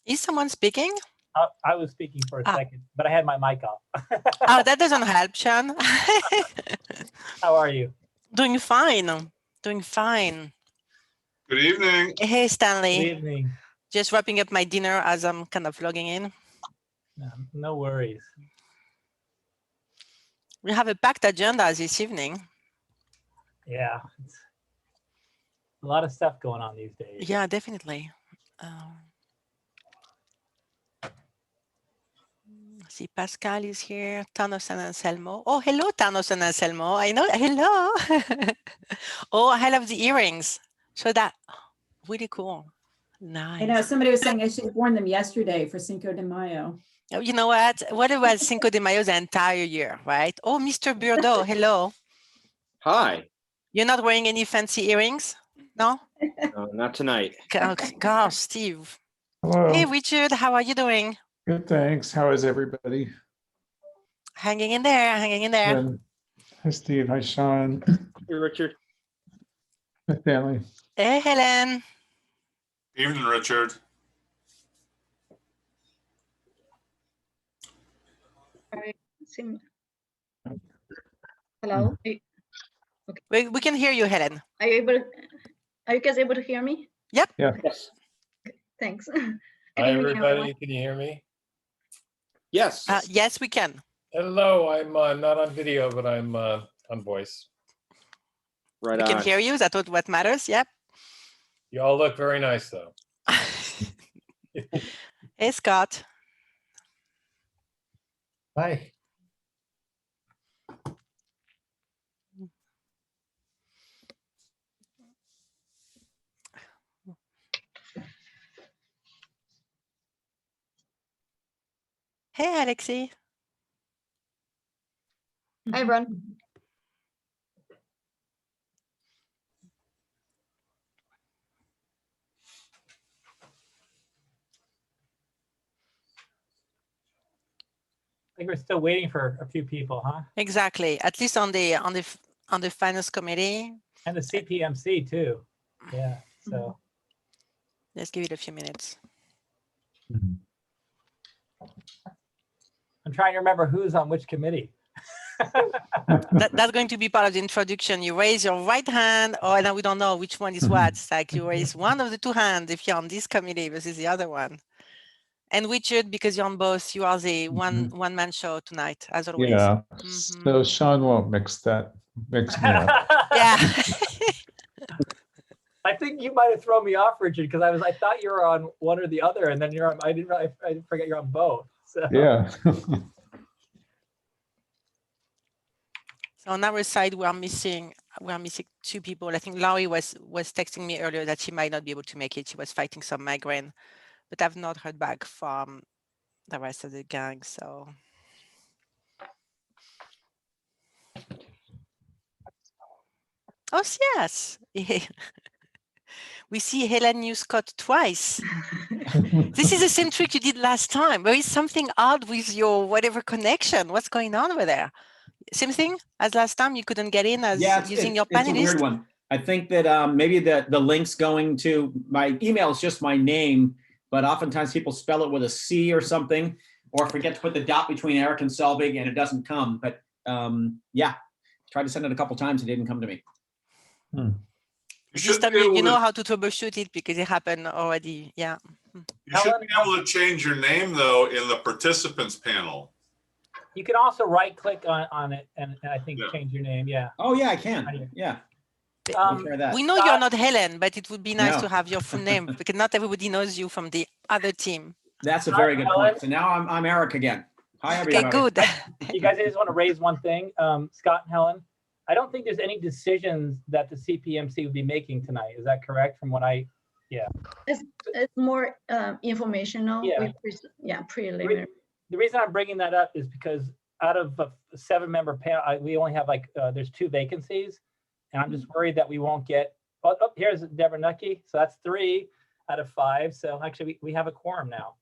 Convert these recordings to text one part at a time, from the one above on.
Is someone speaking? I was speaking for a second, but I had my mic off. Oh, that doesn't help, Sean. How are you? Doing fine. Doing fine. Good evening. Hey, Stanley. Good evening. Just wrapping up my dinner as I'm kind of logging in. No worries. We have a packed agenda this evening. Yeah. It's a lot of stuff going on these days. Yeah, definitely. See, Pascal is here. Thanos and Anselmo. Oh, hello, Thanos and Anselmo. I know. Hello. Oh, I love the earrings. So that really cool. Nice. I know somebody was saying I should have worn them yesterday for Cinco de Mayo. Oh, you know what? What about Cinco de Mayo the entire year, right? Oh, Mr. Burdo, hello. Hi. You're not wearing any fancy earrings? No? No, not tonight. Gosh, Steve. Hello. Hey, Richard, how are you doing? Good, thanks. How is everybody? Hanging in there, hanging in there. Good. Hi, Steve. Hi, Sean. Hey, Richard. Hi, Stanley. Hey, Helen. Evening, Richard. Hello. We can hear you, Helen. Are you guys able to hear me? Yep. Yeah. Yes. Thanks. Hi, everybody. Can you hear me? Yes. Yes, we can. Hello. I'm not on video, but I'm on voice. Right We on. can hear you. That's what matters. Yep. You all look very nice, though. Hey, Scott. Hi. Hey, Alexi. Hi, everyone. I think we're still waiting for a few people, huh? Exactly. At least on the finance committee. And the CPMC too. Yeah. So Let's give it a few minutes. I'm trying to remember who's on which committee. That's going to be part of the introduction. You raise your right hand, or now we don't know which one is what. It's like you raise one of the two hands if you're on this committee versus the other one. And Richard, because you're on both, you are the one-man show tonight, as always. Yeah. So Sean won't mix me up. Yeah. I think you might have thrown me off, Richard, because I thought you were on one or the other, and then you're on. I didn't forget you're on both. So. Yeah. So on our side, we are missing two people. I think Laurie was texting me earlier that she might not be able to make it. She was fighting some migraine, but I've not heard back from the rest of the gang. So. Oh yes. We see Helen New Scott twice. This is the same trick you did last time. There is something odd with your whatever connection. What's going on over there? Same thing as last time. You couldn't get in as using your panelist. It's a weird one. I think that maybe the link's going to my email is just my name, but oftentimes people spell it with a C or something, or forget to put the dot between Eric and Selvig, and it doesn't come. But yeah, tried to send it a couple times. It didn't come to me. This time you know how to troubleshoot it because it happened already. Yeah. You should be able to change your name though in the participants panel. You can also right-click on it and I think change your name. Yeah. Oh yeah, I can. Yeah. We know you're not Helen, but it would be nice to have your full name because not everybody knows you from the other team. That's a very good point. So now I'm Eric again. Hi everybody. Okay, good. You guys, I just want to raise one thing. Scott and Helen, I don't think there's any decisions that the CPMC would be making tonight. Is that correct? From what It's more informational. Yeah. Preliminary. The reason I'm bringing that up is because out of a 7-member panel, we only have there's 2 vacancies, and I'm just worried that we won't get. Oh, here's Deborah Nucky, so that's 3 out of 5. So actually, we have a quorum now.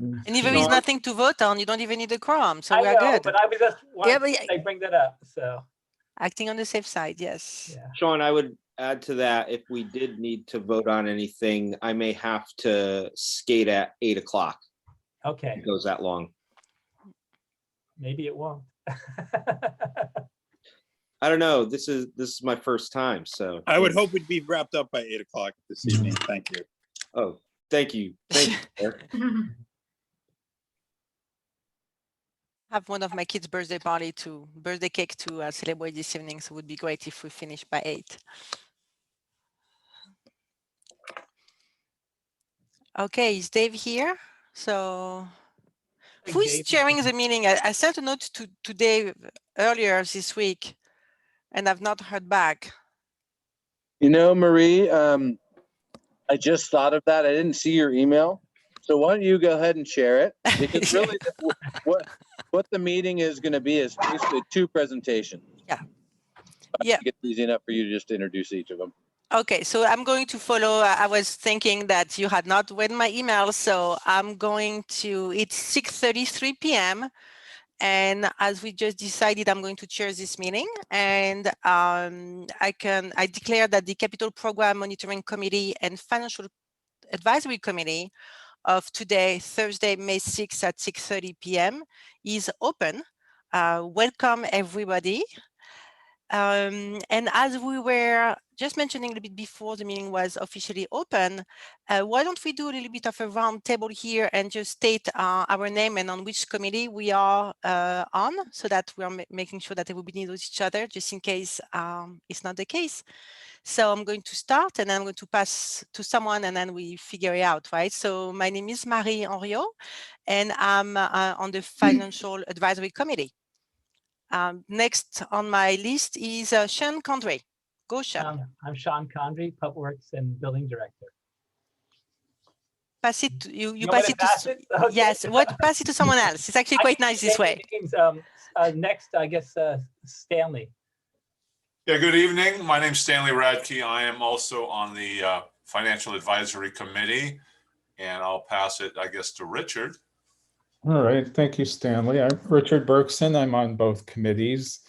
And if there is nothing to vote on, you don't even need a quorum, so we are good. But I was just wanting to bring that up. So acting on the safe side, yes. Yeah. Sean, I would add to that, if we did need to vote on anything, I may have to skate at 8 o'clock. Okay, It goes that long. maybe it won't. I don't know. This is my first time, so. I would hope we'd be wrapped up by 8 o'clock this evening. Thank you. Oh, thank you. Thank you, sir. Have one of my kids' birthday cake to celebrate this evening. So it would be great if we finish by 8. Okay, is Dave here? So who is Dave. chairing the meeting? I sent a note to Dave earlier this week and I've not heard back. You know, Marie, I just thought of that. I didn't see your email. So why don't you go ahead and share it? Because really what the meeting is going to be is basically 2 presentations. Yeah. Yeah. It's easy enough for you to just introduce each of them. Okay, so I'm going to follow. I was thinking that you had not read my email, so I'm going to, it's 6:33 p.m. And as we just decided, I'm going to chair this meeting. And I declare that the Capital Program Monitoring Committee and Financial Advisory Committee of today, Thursday, May 6th at 6:30 p.m. is open. Welcome, everybody. And as we were just mentioning a little bit before the meeting was officially open, why don't we do a little bit of a round table here and just state our name and on which committee we are on, so that we are making sure that everybody knows each other, just in case it's not the case. So I'm going to start and then I'm going to pass to someone and then we figure it out, right? So my name is Marie Henriot and I'm on the Financial Advisory Committee. Next on my list is Sean Condrey. Go, Sean. I'm Sean Condrey, Public Works and Building Director. Pass it to you. You want pass me it to pass to it? Okay. yes. What pass it to someone else? It's actually quite nice this way. Next, I guess Stanley. Yeah, good evening. My name's Stanley Radke. I am also on the Financial Advisory Committee, and I'll pass it, I guess, to Richard. All right, thank you, Stanley. I'm Richard Bergson. I'm on both committees.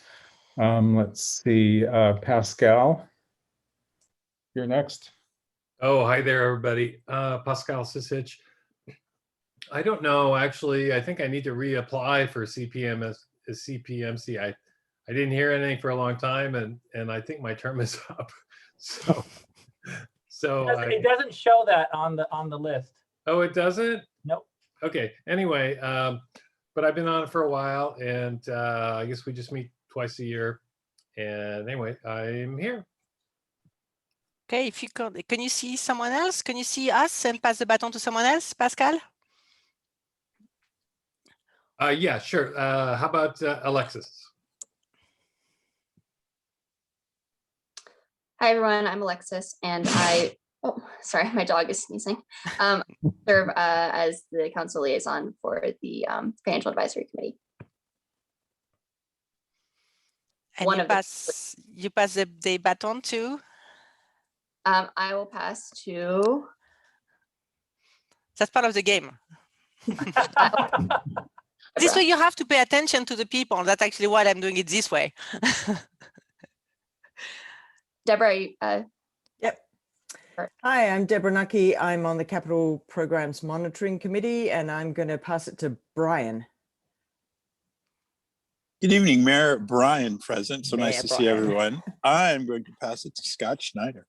Let's see, Pascal, you're next. Oh, hi there, everybody. Pascal Sisich. I don't know, actually. I think I need to reapply for CPMC. I didn't hear anything for a long time, and I think my term is up. So It doesn't show that on the list. Oh, it doesn't? Nope. Okay. Anyway, but I've been on it for a while, and I guess we just meet twice a year. And anyway, I'm here. Okay, if you can you see someone else? Can you see us and pass the baton to someone else, Pascal? Yeah, sure. How about Alexis? Hi, everyone. I'm Alexis, and oh, sorry, my dog is sneezing. Serve as the council liaison for the Financial Advisory Committee. And you pass the baton to? I will pass to. That's part of the game. This way you have to pay attention to the people. That's actually why I'm doing it this way. Deborah, Yep. Hi, I'm Deborah Nucky. I'm on the Capital Programs Monitoring Committee, and I'm going to pass it to Brian. Good evening, Mayor Brian present. So Mayor nice to see Brian. everyone. I'm going to pass it to Scott Schneider.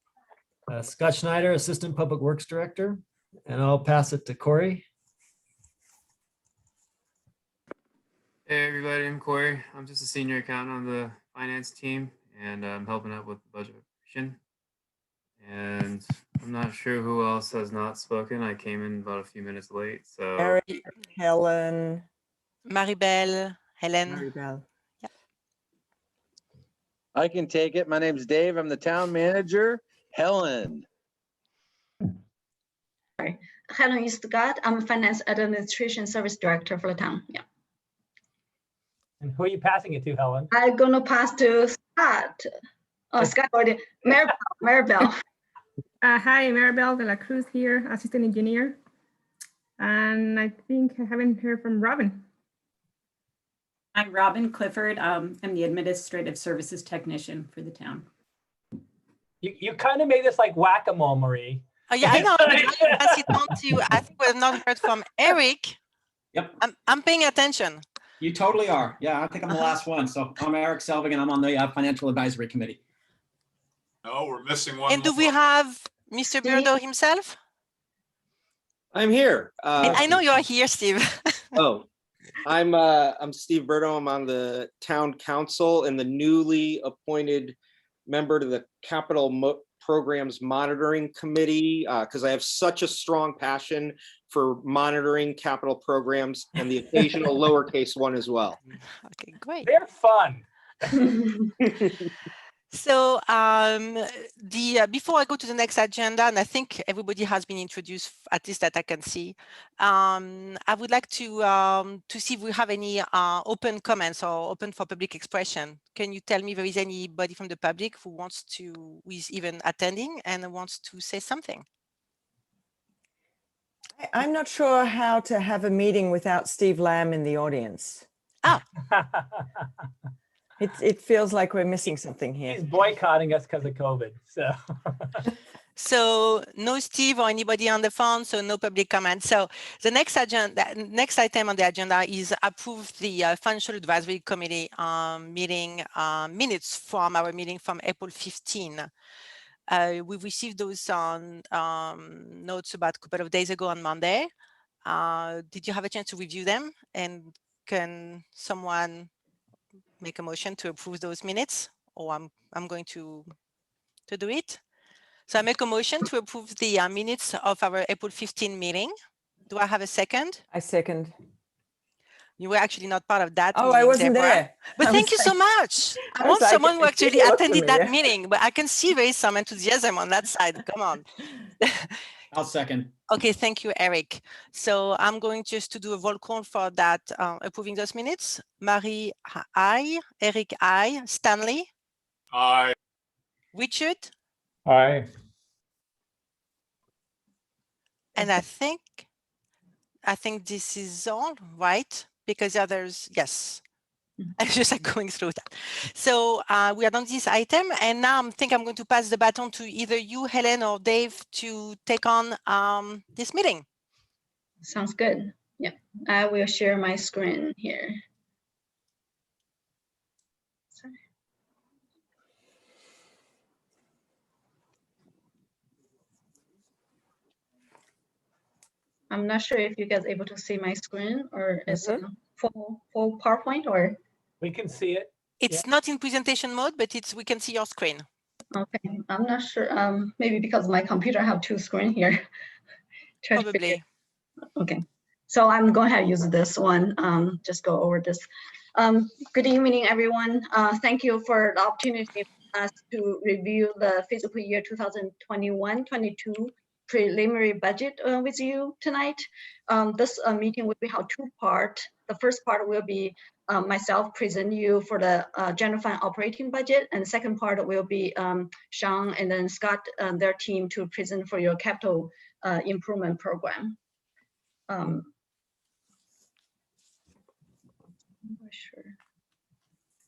Scott Schneider, Assistant Public Works Director, and I'll pass it to Corey. Hey everybody, I'm Corey. I'm just a senior accountant on the finance team, and I'm helping out with the budget preparation. And I'm not sure who else has not spoken. I came in about a few minutes late, so. Eric, Helen. Maribel, Helen. Maribel. Yeah. I can take it. My name's Dave. I'm the town manager. Helen. Helen is Scott. I'm Finance Administration Service Director for the town. Yeah. And who are you passing it to, Helen? I'm gonna pass to Scott. Oh, Scott already. Maribel. Hi, Maribel de la Cruz here, Assistant Engineer. And I think I haven't heard from Robin. I'm Robin Clifford. I'm the Administrative Services Technician for the town. You kind of made this like whack-a-mole, Marie. Oh, yeah, I know. But now you pass it on to, I think we've not heard from Eric. Yep. I'm paying attention. You totally are. Yeah, I think I'm the last one. So I'm Eric Selvig and I'm on the Financial Advisory Committee. No, we're missing one. And do we more. have Mr. Birdo himself? I'm here. And I know you're here, Steve. Oh, I'm Steve Birdo. I'm on the town council and the newly appointed member to the capital programs monitoring committee because I have such a strong passion for monitoring capital programs and the occasional lowercase one as well. Okay, great. They're fun. So before I go to the next agenda, and I think everybody has been introduced, at least that I can see, I would like to see if we have any open comments or open for public expression. Can you tell me if there is anybody from the public who is even attending and wants to say something? I'm not sure how to have a meeting without Steve Lamb in the audience. Ah. It feels like we're missing something here. He's boycotting us because of COVID. So no Steve or anybody on the phone, so no public comment. So the next item on the agenda is approve the Financial Advisory Committee meeting minutes from our meeting from April 15. We received those notes about a couple of days ago on Monday. Did you have a chance to review them? And can someone make a motion to approve those minutes? Or I'm going to do it. So I make a motion to approve the minutes of our April 15 meeting. Do I have a second? I second. You were actually not part of that. Oh, meeting, I wasn't Deborah. there. But I thank was you so like- much. I I was want like, someone who it actually looked attended that familiar. meeting, but I can see there is some enthusiasm on that side. Come on. I'll second. Okay, thank you, Eric. So I'm going just to do a roll call for that, approving those minutes. Marie, aye. Eric, aye. Stanley, Aye. Richard, Aye. and I think this is all right because the others, yes. I'm just like going through that. So we are on this item, and now I think I'm going to pass the baton to either you, Helen, or Dave to take on this meeting. Sounds good. Yeah, I will share my screen here. Sorry. I'm not sure if you guys able to see my screen or is it full PowerPoint or? We can see it. It's not in presentation mode, but we can see your screen. Okay, I'm not sure. Maybe because my computer have two screen here. Try to figure- Probably. Okay, so I'm going to use this one. Just go over this. Good evening, everyone. Thank you for the opportunity for us to review the fiscal year 2021-22 preliminary budget with you tonight. This meeting will be held two part. The first part will be myself present you for the general fund operating budget, and the second part will be Sean and then Scott and their team to present for your capital improvement program. I'm not sure.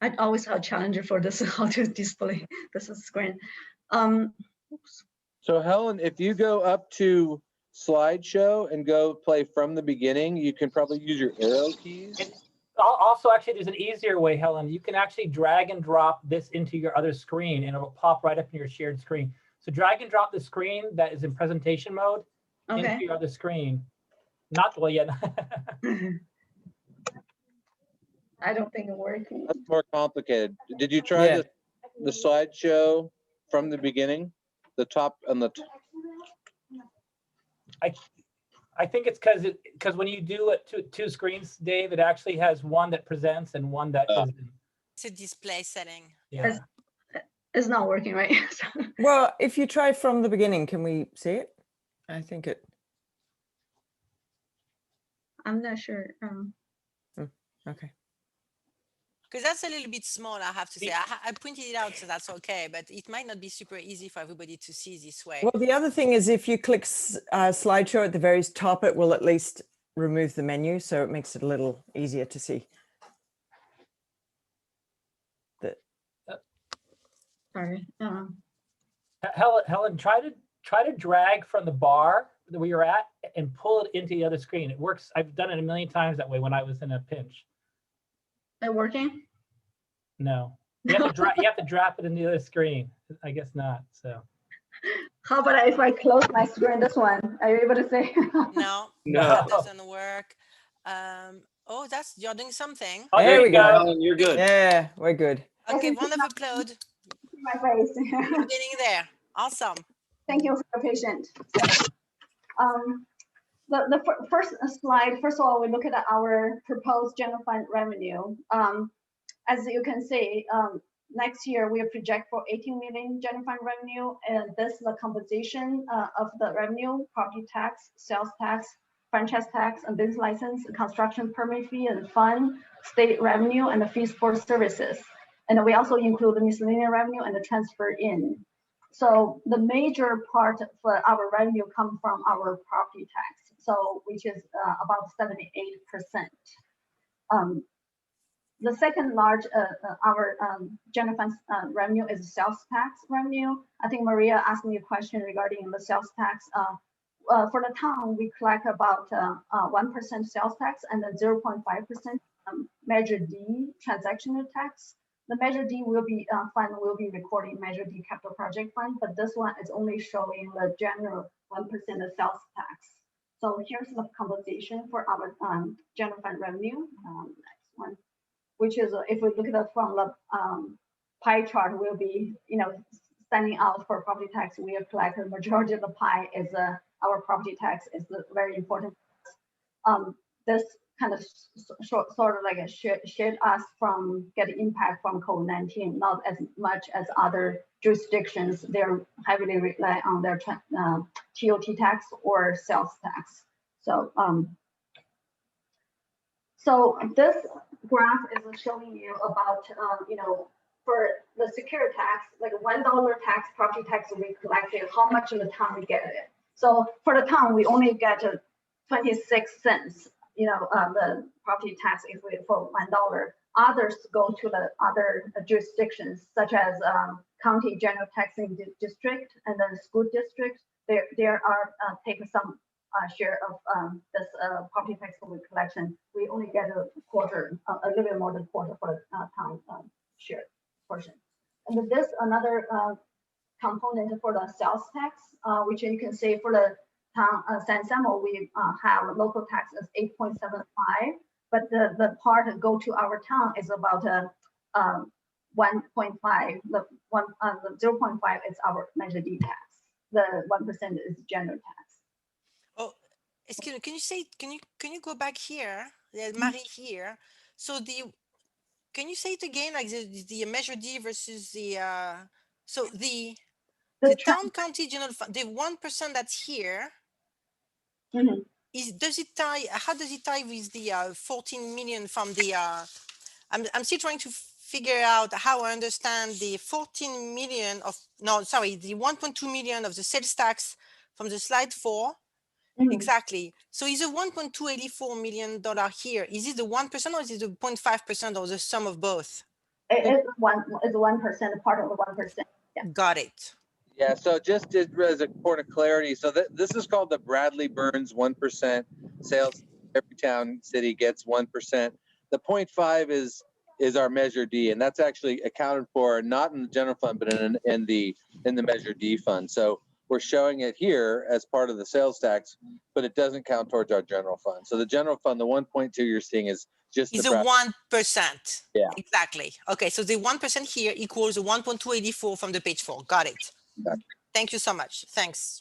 I always have a challenge for this, how to display this screen. Oops. So Helen, if you go up to slideshow and go play from the beginning, you can probably use your arrow keys. Also, actually, there's an easier way, Helen. You can actually drag and drop this into your other screen and it'll pop right up in your shared screen. So drag and drop the screen that is in presentation mode into your other screen. Not well yet. I don't think it's working. That's more complicated. Did you try the slideshow from the beginning? The top and the I think it's because when you do it two screens, Dave, it actually has one that presents and one that is. It's a display setting. Yeah. It's not working, right? Well, if you try from the beginning, can we see it? I think it. I'm not sure. Okay. Because that's a little bit small, I have to say. I printed it out, so that's okay, but it might not be super easy for everybody to see this way. Well, the other thing is if you click slideshow at the very top, it will at least remove the menu, so it makes it a little easier to see. Sorry. Helen, try to drag from the bar that we were at and pull it into the other screen. It works. I've done it a million times that way when I was in a pinch. It working? No, you have to drop it in the other screen. I guess not. So. How about if I close my screen, this one? Are you able to see? No, No. that doesn't work. Oh, you're doing something. Oh, There we go. Helen, you're good. Yeah, we're good. Okay, wonderful, Claude. My face. You're getting there. Awesome. Thank you for your patience. The first slide, first of all, we look at our proposed general fund revenue. As you can see, next year we project for 18 million general fund revenue, and this is the composition of the revenue: property tax, sales tax, franchise tax, and business license, construction permit fee and fund, state revenue, and the fees for services. And we also include the miscellaneous revenue and the transfer in. So the major part for our revenue comes from our property tax, so which is about 78%. The second large our general fund revenue is sales tax revenue. I think Maria asked me a question regarding the sales tax. For the town, we collect about 1% sales tax and then 0.5% Measure D transactional tax. The Measure D fund will be recording Measure D capital project fund, but this one is only showing the general 1% of sales tax. So here's the composition for our general fund revenue. Next one, which is if we look at it from the pie chart, will be standing out for property tax. We have collected the majority of the pie is our property tax is very important. This kind of sort of like shield us from getting impact from COVID-19, not as much as other jurisdictions. They're heavily rely on their TOT tax or sales tax. So, so this graph is showing you about, for the secure tax, like $1 tax, property tax we collected, how much in the town we get it. So for the town, we only get 26 cents. The property tax if we for $1. Others go to the other jurisdictions, such as county general taxing district and then school district. There are take some share of this property tax collection. We only get a quarter, a little bit more than a quarter for the town share portion. And this another component for the sales tax, which you can see for the town San Samuel, we have local tax as 8.75, but the part that go to our town is about 1.5. The 0.5 is our Measure D tax. The 1% is general tax. Oh, excuse me. Can you go back here? Marie here. So can you say it again? Like the Measure D versus the the town county general fund, the 1% that's here. Mm-hmm. Does it tie? How does it tie with the 14 million from the? I'm still trying to figure out how I understand the 14 million of the 1.2 million of the sales tax from the slide 4. Mm-hmm. Exactly. So is the $1.284 million here? Is it the 1% or is it the 0.5% or the sum of both? It's 1%, part of the 1%. Yeah. Got it. Yeah, so just as a point of clarity, so this is called the Bradley Burns 1% sales. Every town, city gets 1%. The 0.5 is our Measure D, and that's actually accounted for not in the general fund, but in the Measure D fund. So we're showing it here as part of the sales tax, but it doesn't count towards our general fund. So the general fund, the 1.2 you're seeing is just the 1%. Yeah, exactly. Okay, so the 1% here equals the 1.284 from the page 4. Got it. Exactly. Thank you so much. Thanks.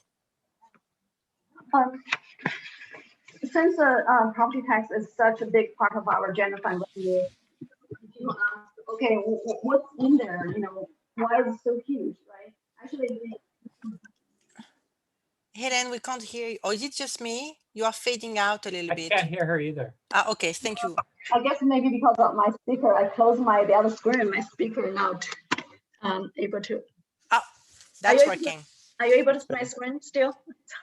Since property tax is such a big part of our general fund revenue, you ask, okay, what's in there? Why is it so huge, right? Actually, Helen, we can't hear you. Or is it just me? You are fading out a little bit. I can't hear her either. Okay, thank you. I guess maybe because of my speaker, I closed the other screen. My speaker not able to. Oh, that's working. Are you able to see my screen still?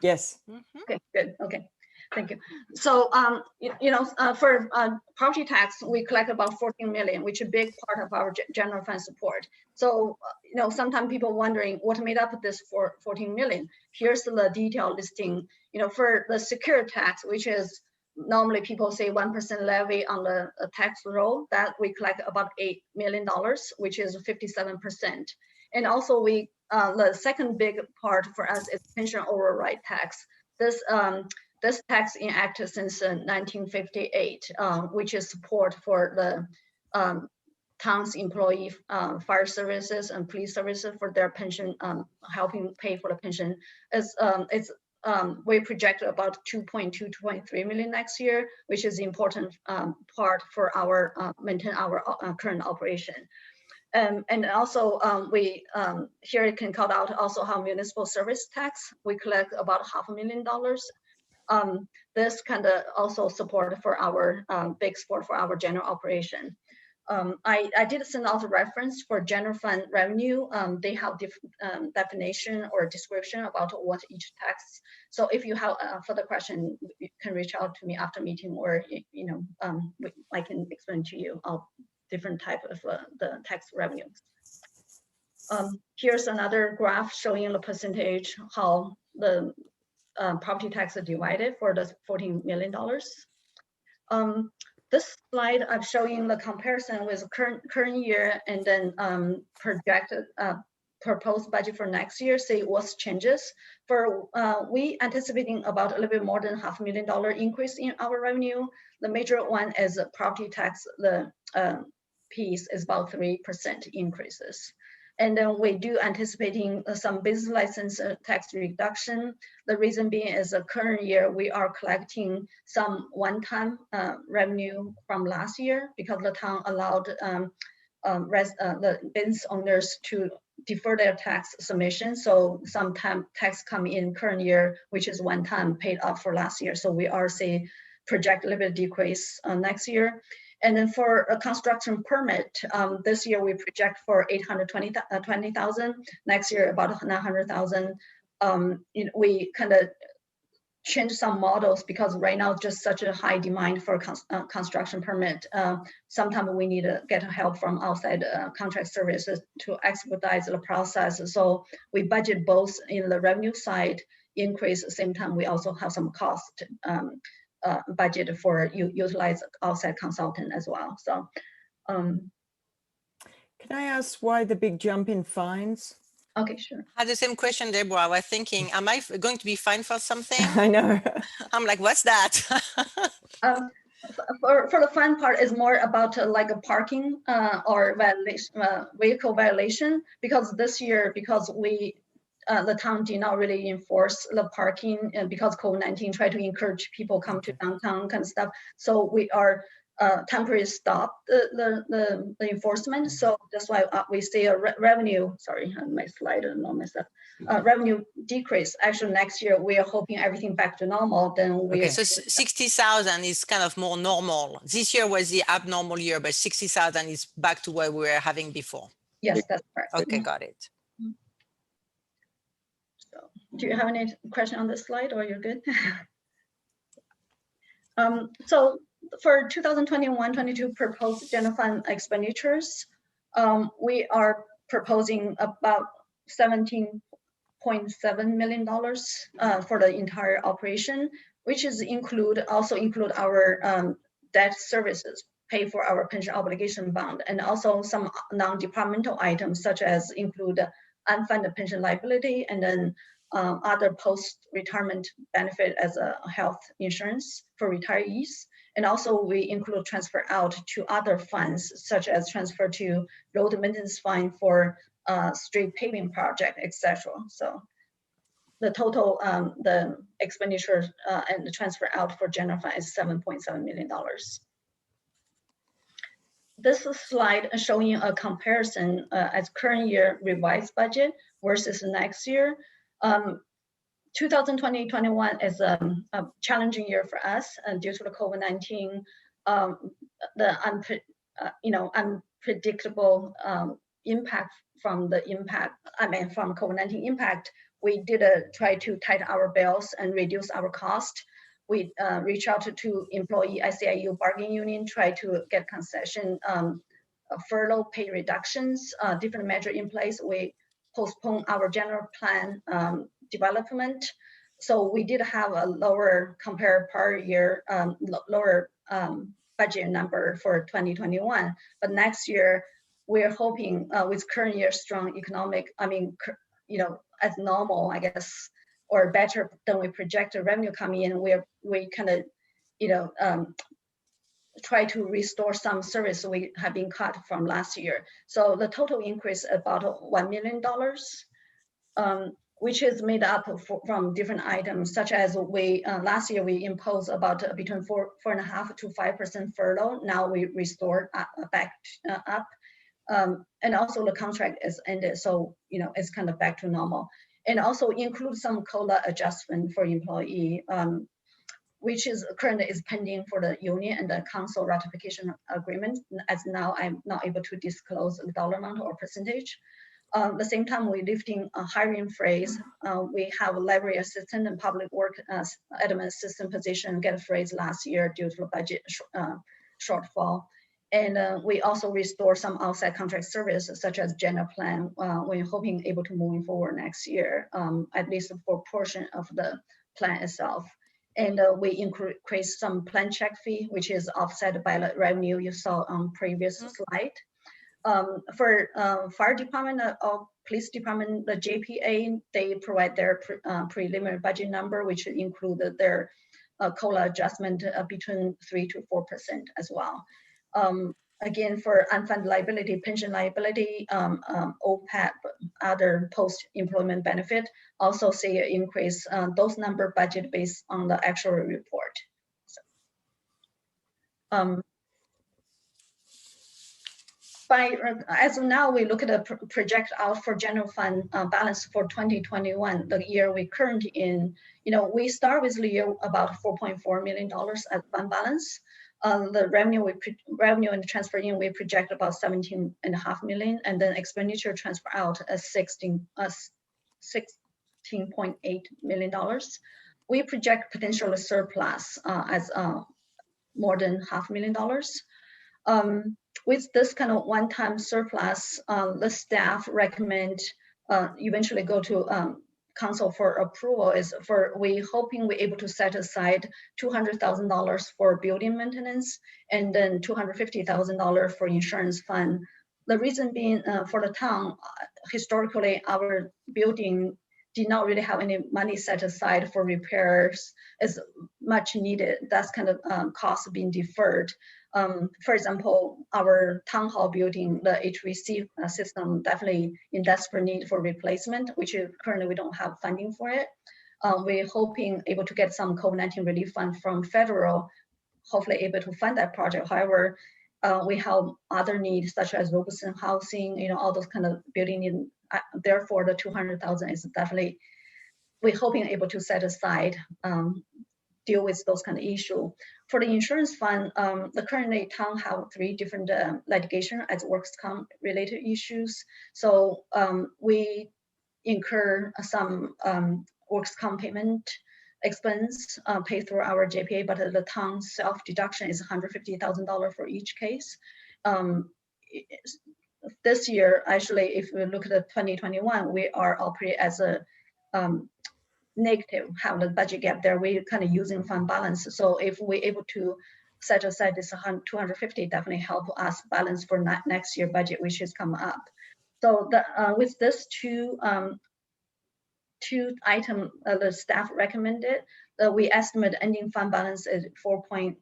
Yes. Okay, good. Okay. Thank you. So, for property tax, we collect about 14 million, which is a big part of our general fund support. So, sometimes people wondering what made up this for 14 million. Here's the detailed listing. For the secure tax, which is normally people say 1% levy on the tax roll, that we collect about $8 million, which is 57%. And also the second big part for us is pension override tax. This tax enacted since 1958, which is support for the town's employee, fire services and police services for their pension, helping pay for the pension. We project about 2.3 million next year, which is important part for our maintain our current operation. And also we here you can call out also how municipal service tax, we collect about $500,000. This kind of also support for our big support for our general operation. I did send out a reference for general fund revenue. They have different definition or description about what each tax. So if you have a further question, you can reach out to me after meeting, or I can explain to you different type of the tax revenues. Here's another graph showing the percentage how the property tax are divided for the $14 million. This slide I'm showing the comparison with current year and then projected proposed budget for next year, see what's changes. For we anticipating about a little bit more than $500,000 increase in our revenue. The major one is property tax, the piece is about 3% increases. And then we do anticipating some business license tax reduction. The reason being is the current year we are collecting some one-time revenue from last year because the town allowed the business owners to defer their tax submission. So sometime tax come in current year, which is one time paid up for last year. So we are say project a little bit decrease next year. And then for a construction permit, this year we project for 820,000. Next year about 900,000. We kind of change some models because right now just such a high demand for construction permit. Sometimes we need to get help from outside contract services to expedite the process. So we budget both in the revenue side increase. At the same time, we also have some cost budget for utilize outside consultant as well. So, can I ask why the big jump in fines? Okay, sure. I had the same question, Deborah. I was thinking, am I going to be fined for something? I know. I'm like, what's that? For the fine part is more about like a parking or violation, vehicle violation, because this year, because we the town did not really enforce the parking, and because COVID-19 tried to encourage people come to downtown kind of stuff. So we are temporarily stop the enforcement. So that's why we see a revenue, sorry, my slide and all messed up. Revenue decrease. Actually, next year we are hoping everything back to normal. Then we okay, so 60,000 is kind of more normal. This year was the abnormal year, but 60,000 is back to where we were having before. Yes, that's correct. Okay, got it. So, do you have any question on this slide, or you're good? So for 2021-22 proposed general fund expenditures, we are proposing about $17.7 million for the entire operation, which is also include our debt services, pay for our pension obligation bond, and also some non-departmental items such as include unfunded pension liability and then other post-retirement benefit as a health insurance for retirees. And also we include transfer out to other funds, such as transfer to road maintenance fund for street paving project, etc. So the total, the expenditure and the transfer out for general fund is $7.7 million. This slide is showing a comparison as current year revised budget versus next year. 2020-21 is a challenging year for us due to the COVID-19, the unpredictable impact from COVID-19 impact. We did try to tighten our belts and reduce our cost. we reach out to employee ICIU bargaining union, try to get concession, furlough pay reductions, different measure in place. We postpone our general plan development. So we did have a lower compared per year, lower budget number for 2021. But next year, we're hoping with current year strong economic, as normal, I guess, or better than we projected revenue coming in, we kind of, try to restore some service we have been cut from last year. So the total increase about $1 million, which is made up from different items, such as we last year we imposed about between 4.5% to 5% furlough. Now we restored back up, and also the contract is ended, so it's kind of back to normal. And also include some COLA adjustment for employee, which is currently is pending for the union and the council ratification agreement. As now, I'm not able to disclose the dollar amount or percentage. At the same time, we're lifting a hiring freeze. We have a library assistant and public work admin assistant position get a freeze last year due to the budget shortfall. And we also restore some outside contract services such as general plan. We're hoping able to moving forward next year, at least for a portion of the plan itself. And we increase some plan check fee, which is offset by the revenue you saw on previous slide. For fire department or police department, the JPA, they provide their preliminary budget number, which included their COLA adjustment between 3% to 4% as well. Again, for unfunded liability, pension liability, OPEB, other post-employment benefit, also see an increase. Those number budget based on the actual report. So, as of now, we look at the project out for general fund balance for 2021, the year we currently in. We start with the year about $4.4 million at fund balance. The revenue and transfer in, we project about 17.5 million, and then expenditure transfer out as $16.8 million. We project potential surplus as more than $500,000. With this kind of one-time surplus, the staff recommend eventually go to council for approval. We hoping we're able to set aside $200,000 for building maintenance and then $250,000 for insurance fund. The reason being for the town, historically our building did not really have any money set aside for repairs as much needed. That's kind of cost being deferred. For example, our town hall building, the HVAC system definitely in desperate need for replacement, which currently we don't have funding for it. We're hoping able to get some COVID-19 relief fund from federal, hopefully able to fund that project. However, we have other needs such as Robeson housing, all those kind of building need. Therefore, the 200,000 is definitely, we're hoping able to set aside, deal with those kind of issue. For the insurance fund, the currently town have 3 different litigation as works comp related issues. So we incur some works comp payment expense paid through our JPA, but the town self deduction is $150,000 for each case. This year, actually, if we look at the 2021, we are operating as a negative, have the budget gap there. We're kind of using fund balance. So if we're able to set aside this 250, definitely help us balance for next year budget, which is come up. So with this two item, the staff recommended, we estimate ending fund balance is $4.6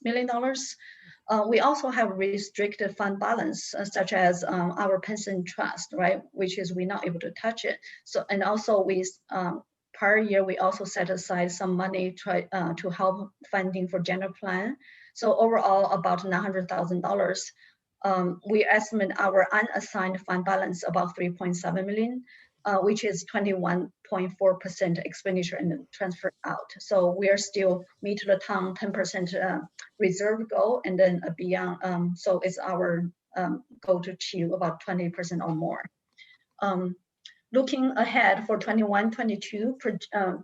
million. We also have restricted fund balance, such as our pension trust, right? Which is we're not able to touch it. So, and also we, per year, we also set aside some money to help funding for general plan. So overall, about $900,000. We estimate our unassigned fund balance about 3.7 million. Which is 21.4% expenditure and transfer out. So we are still meet the town 10% reserve goal, and then beyond. So it's our goal to achieve about 20% or more. Looking ahead for 21-22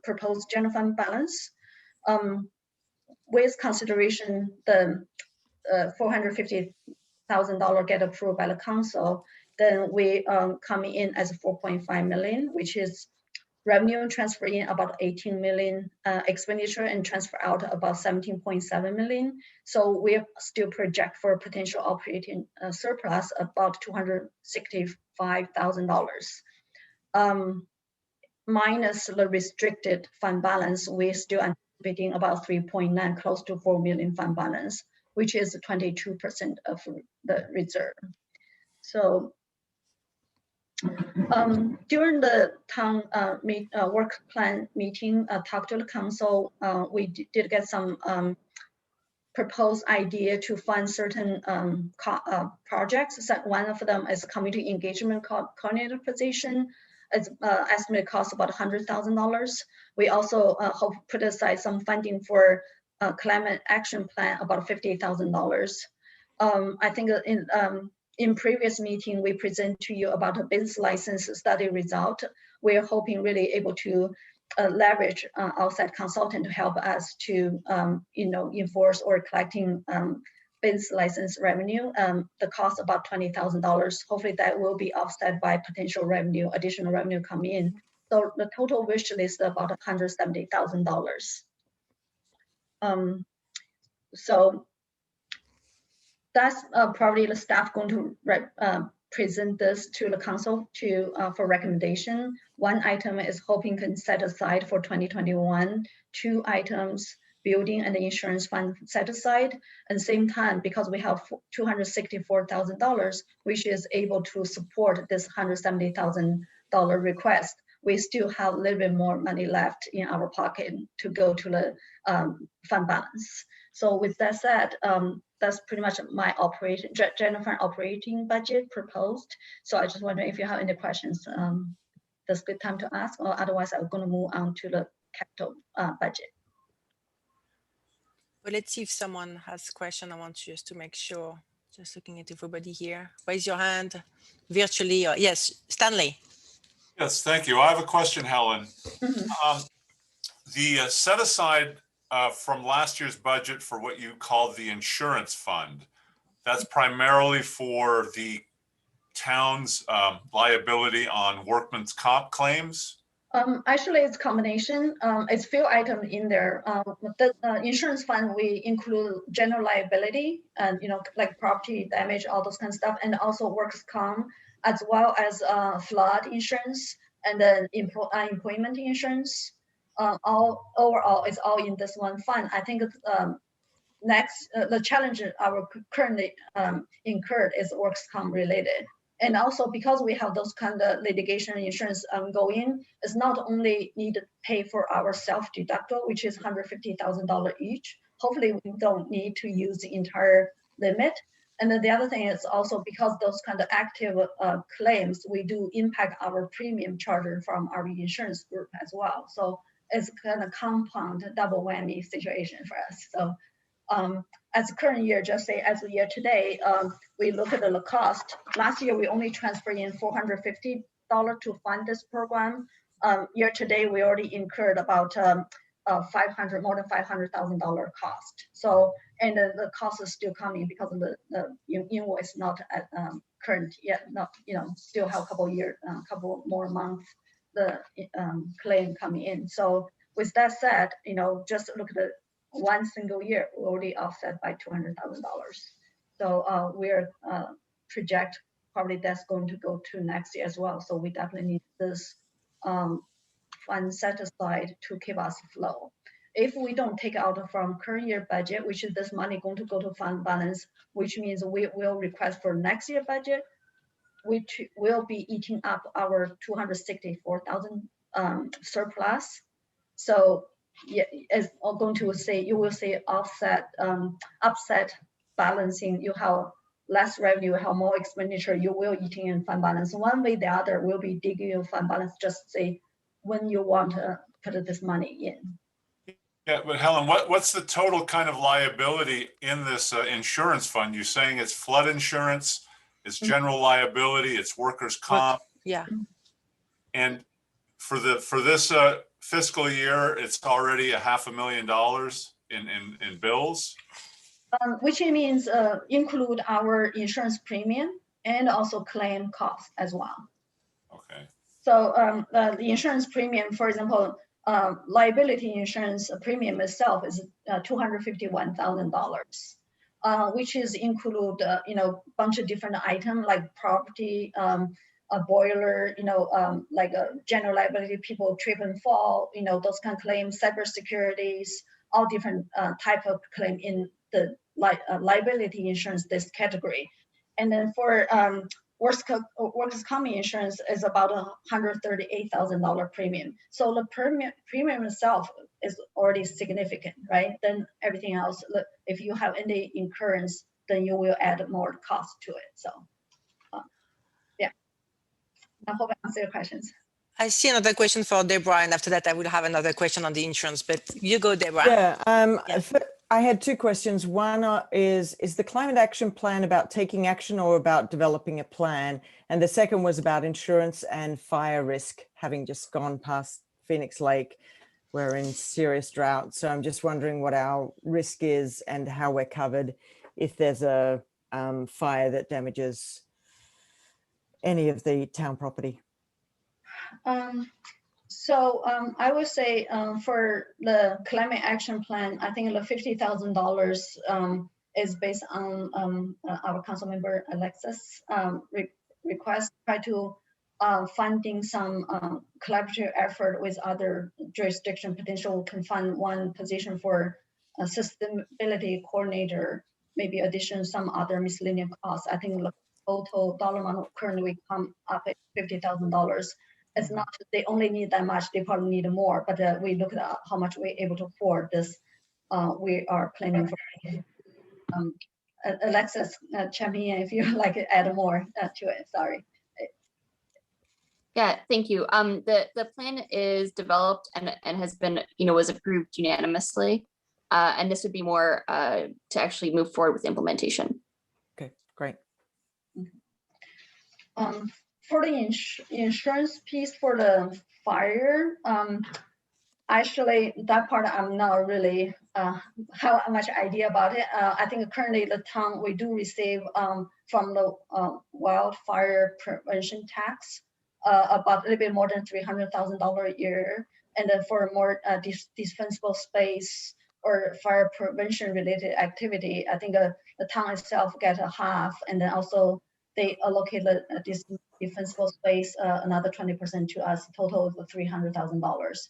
proposed general fund balance, With consideration, the $450,000 get approved by the council, then we coming in as 4.5 million, which is revenue transfer in about 18 million, expenditure and transfer out about 17.7 million. So we still project for potential operating surplus about $265,000. Minus the restricted fund balance, we're still anticipating about 3.9, close to 4 million fund balance, which is 22% of the reserve. So during the town work plan meeting, talked to the council, we did get some proposed idea to fund certain projects. So one of them is community engagement coordinator position. It's estimated cost about $100,000. We also hope put aside some funding for climate action plan, about $50,000. I think in previous meeting, we present to you about a business license study result. We're hoping really able to leverage outside consultant to help us to enforce or collecting business license revenue. The cost about $20,000. Hopefully that will be offset by potential revenue, additional revenue coming in. So the total wish list about $170,000. So that's probably the staff going to present this to the council for recommendation. One item is hoping can set aside for 2021, 2 items, building and the insurance fund set aside. At the same time, because we have $264,000, which is able to support this $170,000 request, we still have a little bit more money left in our pocket to go to the fund balance. So with that said, that's pretty much my general fund operating budget proposed. So I just wonder if you have any questions. That's a good time to ask, or otherwise I'm going to move on to the capital budget. Well, let's see if someone has a question. I want just to make sure, just looking at everybody here. Raise your hand virtually. Or, yes, Stanley. Yes, thank you. I have a question, Helen. The set aside from last year's budget for what you called the insurance fund, that's primarily for the town's liability on workman's comp claims? Actually, it's a combination. It's few items in there. The insurance fund, we include general liability and, like property damage, all those kind of stuff, and also works comp, as well as flood insurance and then employment insurance. Overall, it's all in this one fund. I think the challenge our currently incurred is works comp related. And also because we have those kind of litigation insurance ongoing, it's not only need to pay for our self-deductible, which is $150,000 each. Hopefully we don't need to use the entire limit. And then the other thing is also because those kind of active claims, we do impact our premium charger from our insurance group as well. So it's kind of compound double whammy situation for us. So as the current year, just say as the year today, we look at the cost. Last year, we only transferred in $450 to fund this program. Year to date, we already incurred about more than $500,000 cost. So, and the cost is still coming because of the invoice not at current yet, not, still have a couple more months, the claim coming in. So with that said, just look at the one single year, we already offset by $200,000. So we're project probably that's going to go to next year as well. So we definitely need this fund set aside to keep us flow. If we don't take out from current year budget, which is this money going to go to fund balance, which means we will request for next year budget, which will be eating up our $264,000 surplus. So yeah, as I'm going to say, you will see offset, upset balancing. You have less revenue, have more expenditure. You will eating in fund balance. One way, the other will be digging in fund balance. Just say when you want to put this money in. Yeah, but Helen, what's the total kind of liability in this insurance fund? You're saying it's flood insurance, it's general liability, it's workers' comp. Yeah. And for this fiscal year, it's already $500,000 in bills. Which means include our insurance premium and also claim costs as well. Okay. So the insurance premium, for example, liability insurance premium itself is $251,000, which is include bunch of different items like property, a boiler, like a general liability, people trip and fall, those kind of claims, cyber securities, all different type of claim in the liability insurance, this category. And then for workers' comp insurance is about $138,000 premium. So the premium itself is already significant, right? Then everything else, if you have any incurrence, then you will add more cost to it. So yeah, I hope I answered your questions. I see another question for Deborah, and after that, I will have another question on the insurance, but you go, Deborah. Yeah, I had two questions. One is the climate action plan about taking action or about developing a plan? And the second was about insurance and fire risk, having just gone past Phoenix Lake. We're in serious drought. So I'm just wondering what our risk is and how we're covered if there's a fire that damages any of the town property. I would say for the climate action plan, I think the $50,000 is based on our council member Alexis request, try to funding some collaborative effort with other jurisdiction. Potential can fund one position for a sustainability coordinator, maybe addition some other miscellaneous costs. I think the total dollar amount currently come up at $50,000. It's not, they only need that much, they probably need more, but we look at how much we're able to afford this. We are planning for Alexis, champion, if you like to add more to it, sorry. Yeah, thank you. The plan is developed and has been, was approved unanimously. And this would be more to actually move forward with implementation. Okay, great. For the insurance piece for the fire, actually that part I'm not really have much idea about it. I think currently the town, we do receive from the wildfire prevention tax about a little bit more than $300,000 a year. And then for more defensible space or fire prevention related activity, I think the town itself get a half, and then also they allocate this defensible space another 20% to us, total of $300,000.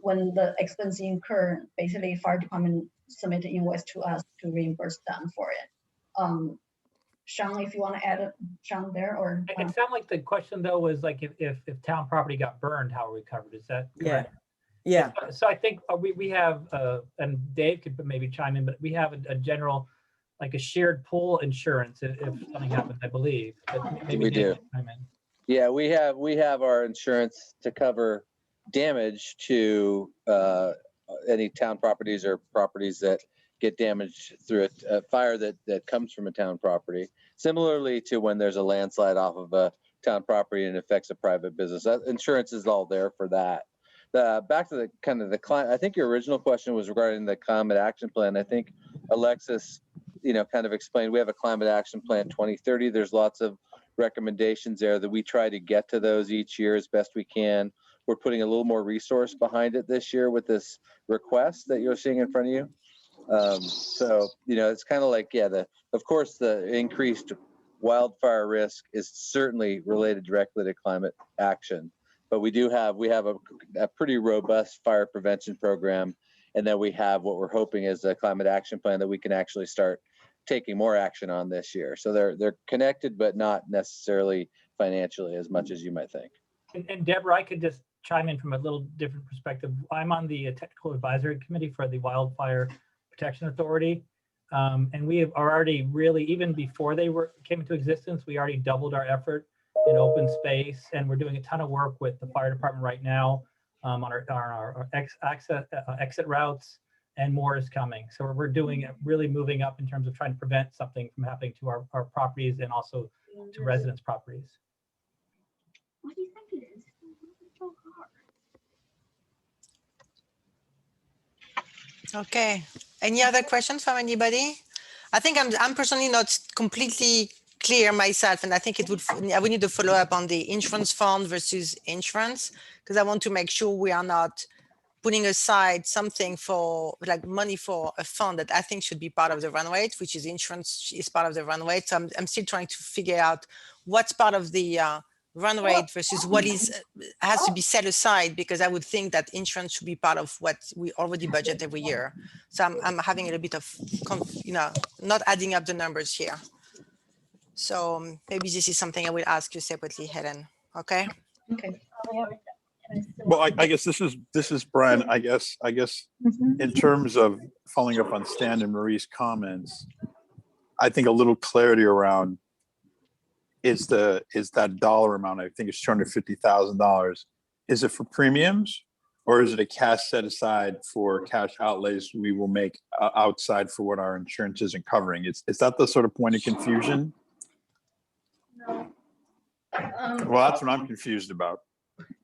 When the expense incur, basically fire department submit the invoice to us to reimburse them for it. Sean, if you want to add Sean there, or it sounded like the question though was like if town property got burned, how are we covered? Is that correct? Yeah. So I think we have and Dave could maybe chime in, but we have a general, like a shared pool insurance if something happens, I believe. But maybe We Dave do. can chime in. Yeah, we have our insurance to cover damage to any town properties or properties that get damaged through a fire that comes from a town property. Similarly to when there's a landslide off of a town property and affects a private business, that insurance is all there for that. Back to the climate, I think your original question was regarding the climate action plan. I think Alexis, kind of explained, we have a climate action plan 2030. There's lots of recommendations there that we try to get to those each year as best we can. We're putting a little more resource behind it this year with this request that you're seeing in front of you. So, it's kind of like, of course, the increased wildfire risk is certainly related directly to climate action. But we have a pretty robust fire prevention program. And then we have what we're hoping is a climate action plan that we can actually start taking more action on this year. So they're connected, but not necessarily financially as much as you might think. And Deborah, I could just chime in from a little different perspective. I'm on the technical advisory committee for the Wildfire Protection Authority. And we are already really, even before they came into existence, we already doubled our effort in open space. And we're doing a ton of work with the fire department right now on our exit routes, and more is coming. So we're doing really moving up in terms of trying to prevent something from happening to our properties and also to residents' properties. What do you think it is? Okay. Any other questions from anybody? I think I'm personally not completely clear myself, and I think we need to follow up on the insurance fund versus insurance, because I want to make sure we are not putting aside something for like money for a fund that I think should be part of the run rate, which is insurance is part of the run rate. So I'm still trying to figure out what's part of the run rate versus what has to be set aside, because I would think that insurance should be part of what we already budget every year. So I'm having a little bit of, not adding up the numbers here. So maybe this is something I will ask you separately, Helen. Okay. Okay. Well, I guess this is Brian. I guess in terms of following up on Stan and Marie's comments, I think a little clarity around is that dollar amount. I think it's $250,000. Is it for premiums, or is it a cash set aside for cash outlays we will make outside for what our insurance isn't covering? Is that the sort of point of confusion? No. Well, that's what I'm confused about.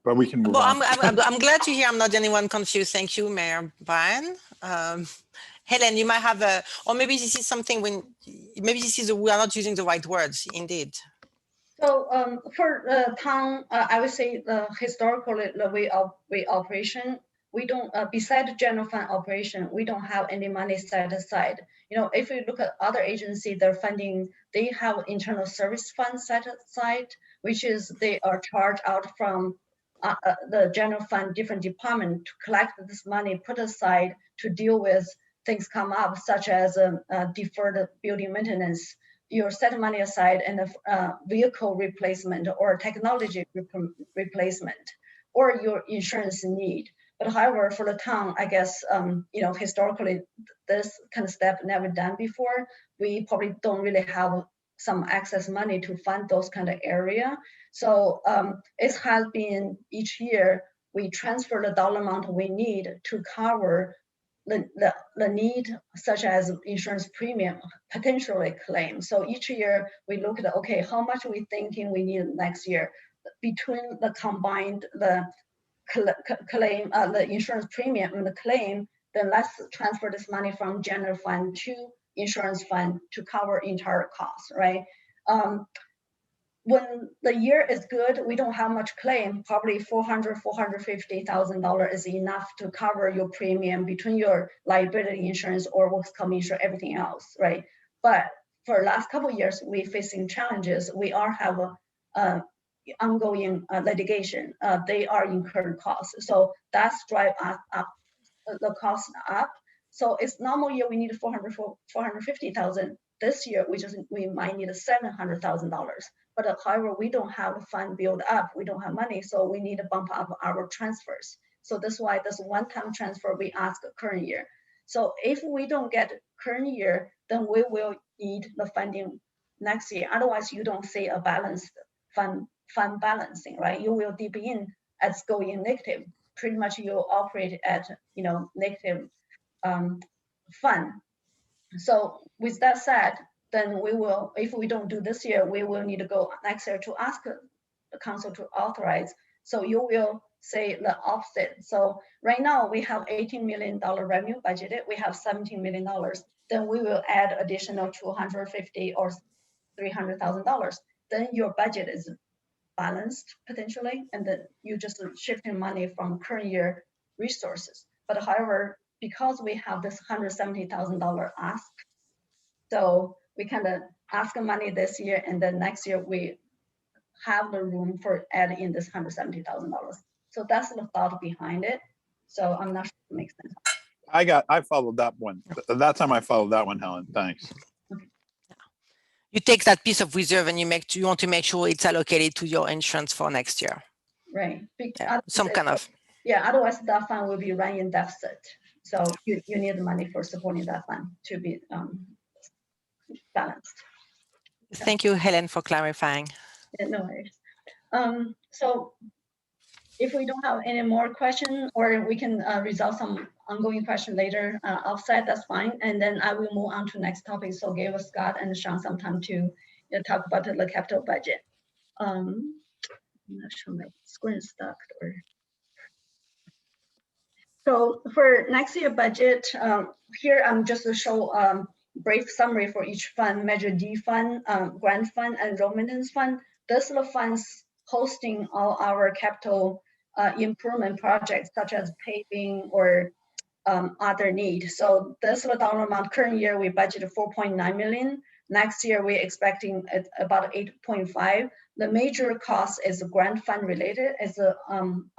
But we can move Well, on. I'm glad to hear I'm not the only one confused. Thank you, Mayor Brian. Helen, you might have or maybe this is something we are not using the right words, indeed. So for the town, I would say historically the way operation, we don't, beside the general fund operation, we don't have any money set aside. If you look at other agencies, their funding, they have internal service fund set aside, which is they are charged out from the general fund, different department to collect this money, put aside to deal with things come up, such as deferred building maintenance. You set money aside and a vehicle replacement or technology replacement or your insurance need. But however, for the town, I guess, historically, this kind of step never done before. We probably don't really have some excess money to fund those kind of area. So it has been each year, we transfer the dollar amount we need to cover the need, such as insurance premium, potentially claim. So each year we look at, okay, how much we thinking we need next year between the combined, the claim, the insurance premium and the claim, then let's transfer this money from general fund to insurance fund to cover entire costs, right? When the year is good, we don't have much claim, probably $450,000 is enough to cover your premium between your liability insurance or works comp insurance, everything else, right? But for the last couple of years, we're facing challenges. We are have a ongoing litigation. They are incurred costs. So that's drive up the cost up. So it's normal year, we need 450,000. This year, we might need $700,000. But however, we don't have a fund build up. We don't have money, so we need to bump up our transfers. So that's why this one-time transfer we ask current year. So if we don't get current year, then we will need the funding next year. Otherwise, you don't see a balanced fund balancing, right? You will dip in as going negative. Pretty much you operate at negative fund. So with that said, then we will, if we don't do this year, we will need to go next year to ask the council to authorize. So you will say the opposite. So right now we have $18 million revenue budgeted. We have $17 million. Then we will add additional $250,000 or $300,000. Then your budget is balanced potentially, and then you just shifting money from current year resources. But however, because we have this $170,000 ask, so we kind of ask money this year, and then next year we have the room for adding in this $170,000. So that's the thought behind it. So I'm not sure if it makes sense. I followed that one. That time I followed that one, Helen. Thanks. You take that piece of reserve and you want to make sure it's allocated to your insurance for next year. Right. Some kind of. Yeah, otherwise that fund will be running in deficit. So you need the money for supporting that fund to be balanced. Thank you, Helen, for clarifying. Yeah, no worries. So if we don't have any more questions, or we can resolve some ongoing question later offsite, that's fine. And then I will move on to next topic. So give Scott and Sean some time to talk about the capital budget. I'm not sure my screen is stuck or. So for next year budget, here I'm just to show brief summary for each fund: Measure D fund, grant fund, and road maintenance fund. Those are the funds hosting all our capital improvement projects, such as paving or other need. So this is the dollar amount. Current year we budgeted 4.9 million. Next year we're expecting about 8.5. The major cost is grant fund related, is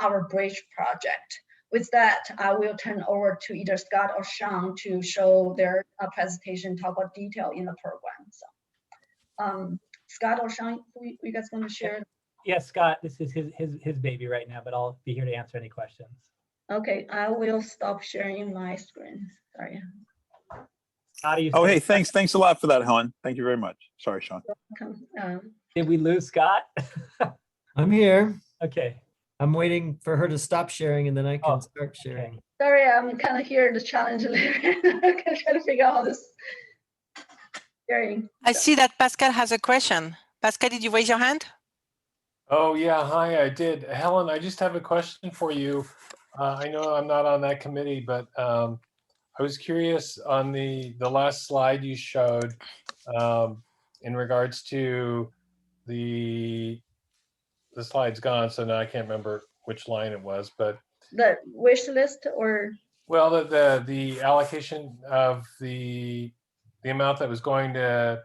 our bridge project. With that, I will turn over to either Scott or Sean to show their presentation, talk about detail in the program. So Scott or Sean, you guys going to share? Yes, Scott, this is his baby right now, but I'll be here to answer any questions. Okay, I will stop sharing my screen. Sorry. Oh, hey, thanks a lot for that, Helen. Thank you very much. Sorry, Sean. Did we lose Scott? I'm here. Okay. I'm waiting for her to stop sharing and then I can start sharing. Sorry, I'm kind of here to challenge a little bit. I'm trying to figure out this sharing. I see that Pascal has a question. Pascal, did you raise your hand? Oh, yeah. Hi, I did. Helen, I just have a question for you. I know I'm not on that committee, but I was curious on the last slide you showed in regards to the slide's gone, so now I can't remember which line it was, but the wish list or well, the allocation of the amount that was going to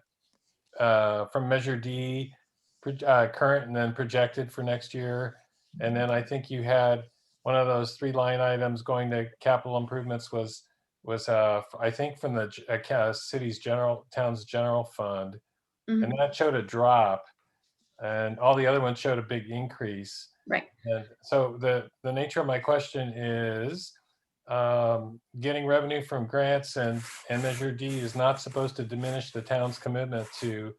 from Measure D, current and then projected for next year, and then I think you had one of those 3 line items going to capital improvements was I think from the town's general fund, and that showed a drop, and all the other ones showed a big increase. Right. And so the nature of my question is, getting revenue from grants and Measure D is not supposed to diminish the town's commitment to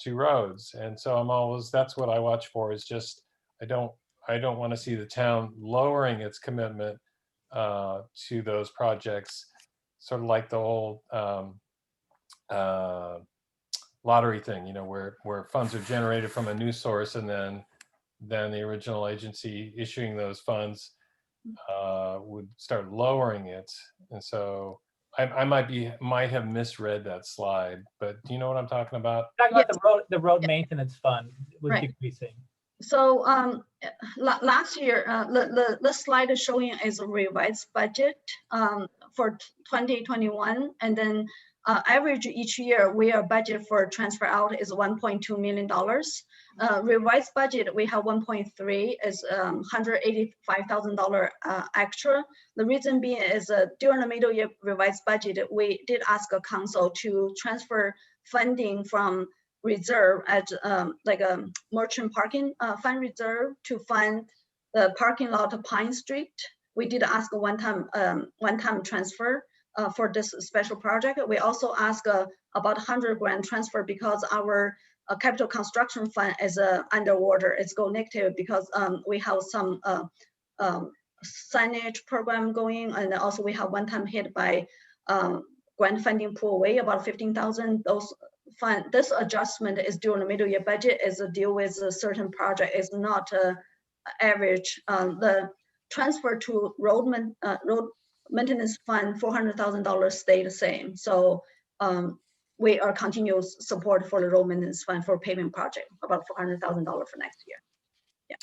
roads, and so that's what I watch for. Is just I don't want to see the town lowering its commitment to those projects, sort of like the whole lottery thing, where funds are generated from a new source and then the original agency issuing those funds would start lowering it. And so I might have misread that slide, but do you know what I'm talking about? Talking about the road maintenance fund was decreasing. So last year, the slide is showing is a revised budget for 2021, and then average each year we are budget for transfer out is $1.2 million. Revised budget we have 1.3 is $185,000 extra. The reason being is during the middle year revised budget, we did ask a council to transfer funding from reserve at like a merchant parking fund reserve to fund the parking lot of Pine Street. We did ask a one-time transfer for this special project. We also asked about 100 grand transfer because our capital construction fund is underwater. It's go negative because we have some signage program going, and also we have one-time hit by grant funding pull away about 15,000. Those fund, this adjustment is during the middle year budget, is a deal with a certain project, is not average. The transfer to road maintenance fund, $400,000 stay the same. So we are continuous support for the road maintenance fund for paving project, about $400,000 for next year. Yeah.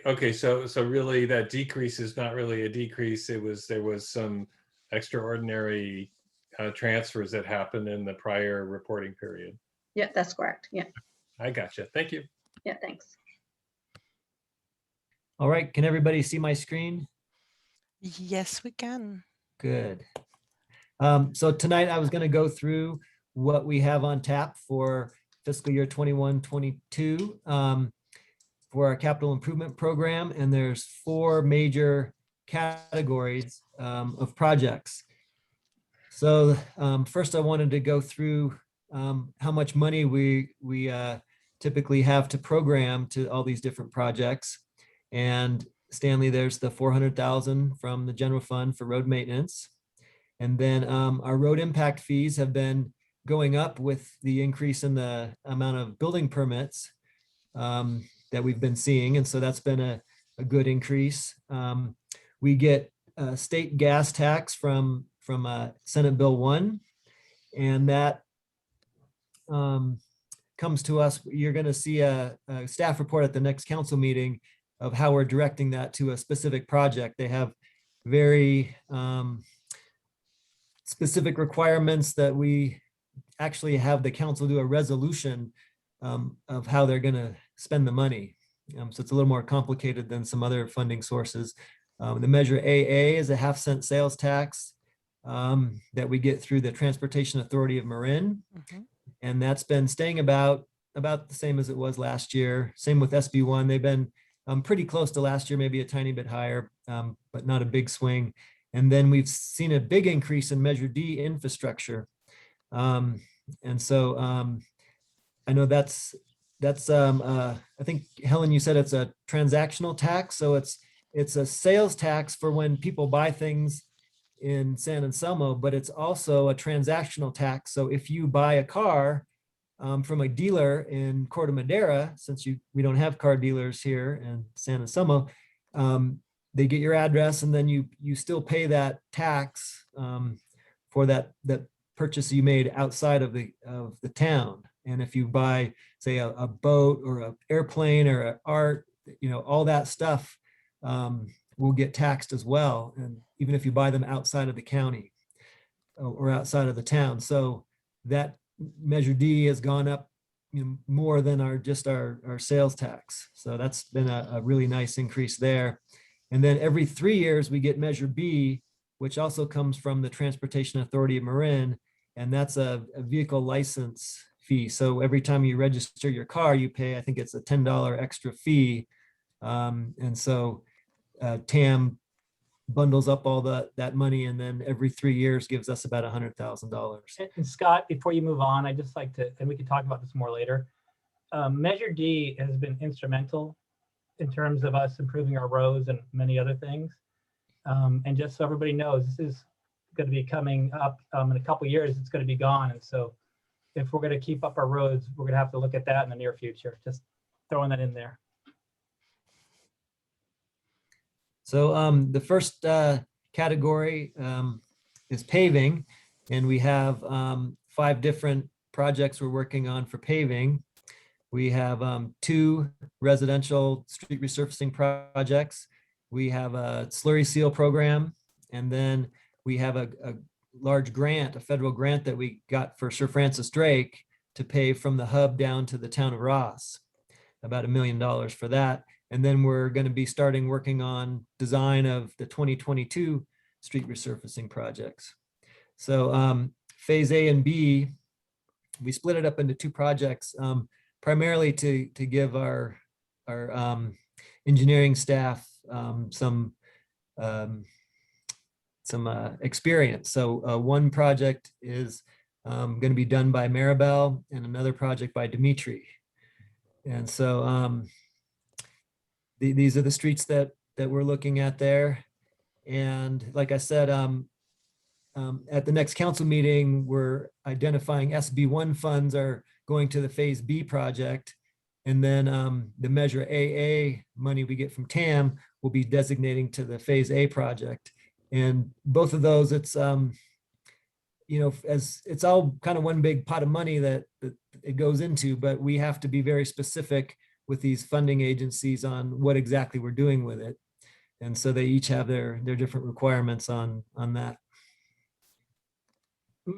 Okay. So really that decrease is not really a decrease. There was some extraordinary transfers that happened in the prior reporting period. Yeah, that's correct. Yeah. I gotcha. Thank you. Yeah, thanks. All right, can everybody see my screen? Yes, we can. Good. So tonight I was going to go through what we have on tap for fiscal year 21-22 for our capital improvement program. And there's 4 major categories of projects. So first I wanted to go through how much money we typically have to program to all these different projects. And Stanley, there's the 400,000 from the general fund for road maintenance. And then our road impact fees have been going up with the increase in the amount of building permits that we've been seeing. And so that's been a good increase. We get state gas tax from Senate Bill 1. And that comes to us. You're going to see a staff report at the next council meeting of how we're directing that to a specific project. They have very specific requirements that we actually have the council do a resolution of how they're going to spend the money. So it's a little more complicated than some other funding sources. The Measure AA is a 0.5-cent sales tax that we get through the Transportation Authority of Marin. And that's been staying about the same as it was last year. Same with SB1. They've been pretty close to last year, maybe a tiny bit higher, but not a big swing. And then we've seen a big increase in Measure D infrastructure. And so I know that's I think, Helen, you said it's a transactional tax. So it's a sales tax for when people buy things in San Anselmo, but it's also a transactional tax. So if you buy a car from a dealer in Corte Madera, since we don't have car dealers here in San Anselmo, they get your address, and then you still pay that tax for that purchase you made outside of the town. And if you buy, say, a boat or an airplane or an art, all that stuff will get taxed as well. And even if you buy them outside of the county or outside of the town. So that Measure D has gone up more than our sales tax. So that's been a really nice increase there. And then every 3 years we get Measure B, which also comes from the Transportation Authority of Marin, and that's a vehicle license fee. So every time you register your car, you pay, I think it's a $10 extra fee. And so TAM bundles up all that money, and then every 3 years gives us about $100,000. And Scott, before you move on, I'd just like to, and we can talk about this more later. Measure D has been instrumental in terms of us improving our roads and many other things. And just so everybody knows, this is going to be coming up in a couple of years. It's going to be gone, and so if we're going to keep up our roads, we're going to have to look at that in the near future. Just throwing that in there. So the first category is paving, and we have 5 different projects we're working on for paving. We have 2 residential street resurfacing projects. We have a slurry seal program, and then we have a large grant, a federal grant that we got for Sir Francis Drake to pave from the hub down to the town of Ross, about $1 million for that. And then we're going to be starting working on design of the 2022 street resurfacing projects. So phase A and B, we split it up into 2 projects, primarily to give our engineering staff some experience. So one project is going to be done by Maribel, and another project by Dimitri. And so these are the streets that we're looking at there. And like I said, at the next council meeting, we're identifying SB1 funds are going to the Phase B project. And then the Measure AA money we get from TAM will be designating to the Phase A project. And both of those, it's, as it's all kind of one big pot of money that it goes into, but we have to be very specific with these funding agencies on what exactly we're doing with it. And so they each have their different requirements on that.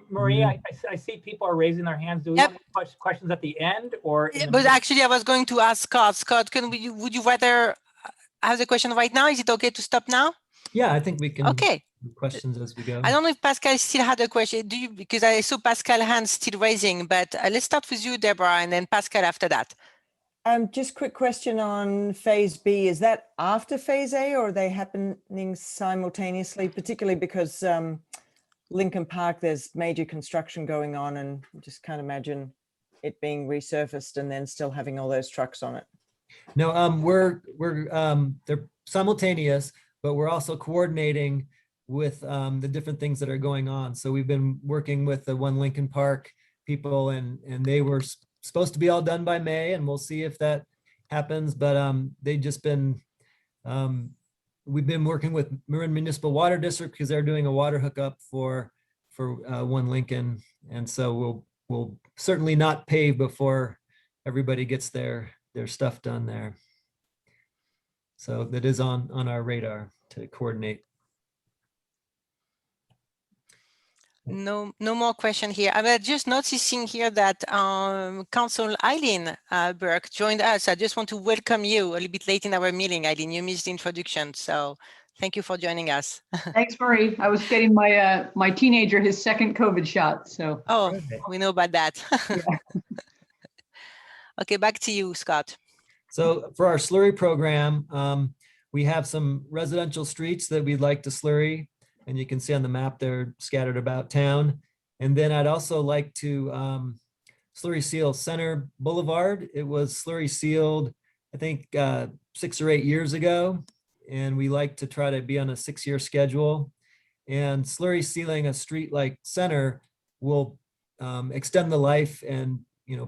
Maria, I see people are raising their hands. Do we have questions at the end or? But actually I was going to ask Scott. Scott, would you rather have the question right now? Is it okay to stop now? Yeah, I think we can. Okay. Do questions as we go. I don't know if Pascal still had a question. Because I saw Pascal hand still raising, but let's start with you, Deborah, and then Pascal after that. Just quick question on Phase B. Is that after Phase A, or are they happening simultaneously, particularly because Lincoln Park, there's major construction going on, and just can't imagine it being resurfaced and then still having all those trucks on it? No, they're simultaneous, but we're also coordinating with the different things that are going on. So we've been working with the One Lincoln Park people, and they were supposed to be all done by May, and we'll see if that happens. But they've just been we've been working with Marin Municipal Water District because they're doing a water hookup for One Lincoln. And so we'll certainly not pave before everybody gets their stuff done there. So that is on our radar to coordinate. No more question here. I'm just noticing here that Council Eileen Burke joined us. I just want to welcome you a little bit late in our meeting, Eileen. You missed the introduction, so thank you for joining us. Thanks, Marie. I was getting my my teenager his second COVID shot, so. Oh, we know about that. Okay, back to you, Scott. So for our slurry program, we have some residential streets that we'd like to slurry. And you can see on the map they're scattered about town. And then I'd also like to slurry seal Center Boulevard. It was slurry sealed, I think 6 or 8 years ago. And we like to try to be on a 6-year schedule. And slurry sealing a street like Center will extend the life and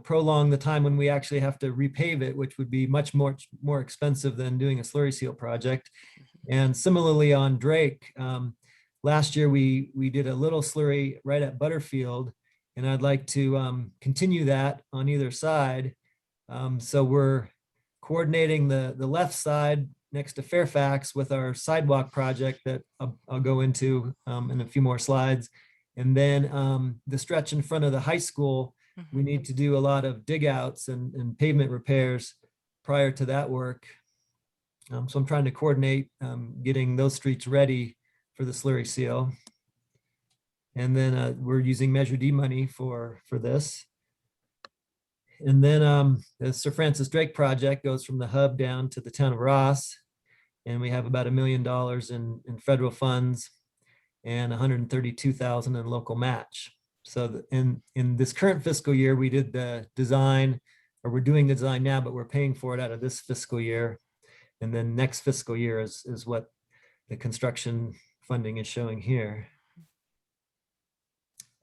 prolong the time when we actually have to repave it, which would be much more expensive than doing a slurry seal project. And similarly on Drake, last year, we did a little slurry right at Butterfield, and I'd like to continue that on either side. So we're coordinating the left side next to Fairfax with our sidewalk project that I'll go into in a few more slides. And then the stretch in front of the high school, we need to do a lot of dig outs and pavement repairs prior to that work. So I'm trying to coordinate getting those streets ready for the slurry seal. And then we're using Measure D money for this. And then the Sir Francis Drake project goes from the hub down to the town of Ross. And we have about $1 million in federal funds and 132,000 in local match. So in this current fiscal year, we did the design, or we're doing the design now, but we're paying for it out of this fiscal year. And then next fiscal year is what the construction funding is showing here.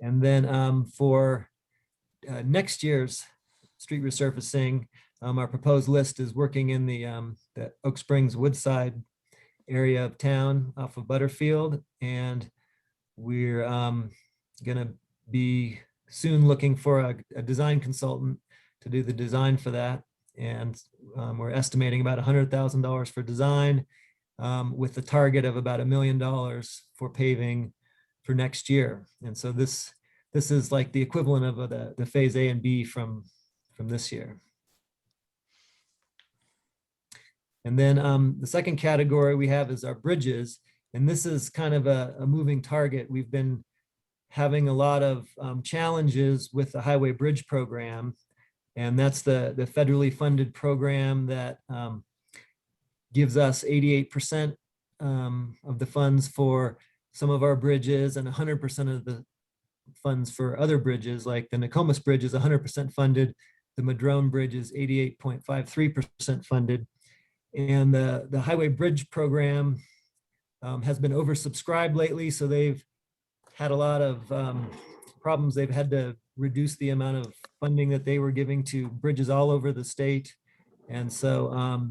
And then for next year's street resurfacing, our proposed list is working in the Oak Springs Woodside area of town off of Butterfield. And we're gonna be soon looking for a design consultant to do the design for that. And we're estimating about $100,000 for design, with the target of about $1 million for paving for next year. And so this is like the equivalent of the phase A and B from this year. And then the second category we have is our bridges. And this is kind of a moving target. We've been having a lot of challenges with the Highway Bridge Program. And that's the federally funded program that gives us 88% of the funds for some of our bridges and 100% of the funds for other bridges, like the Nokomis Bridge is 100% funded. The Madrone Bridge is 88.53% funded. And the Highway Bridge Program has been oversubscribed lately. So they've had a lot of problems. They've had to reduce the amount of funding that they were giving to bridges all over the state. And so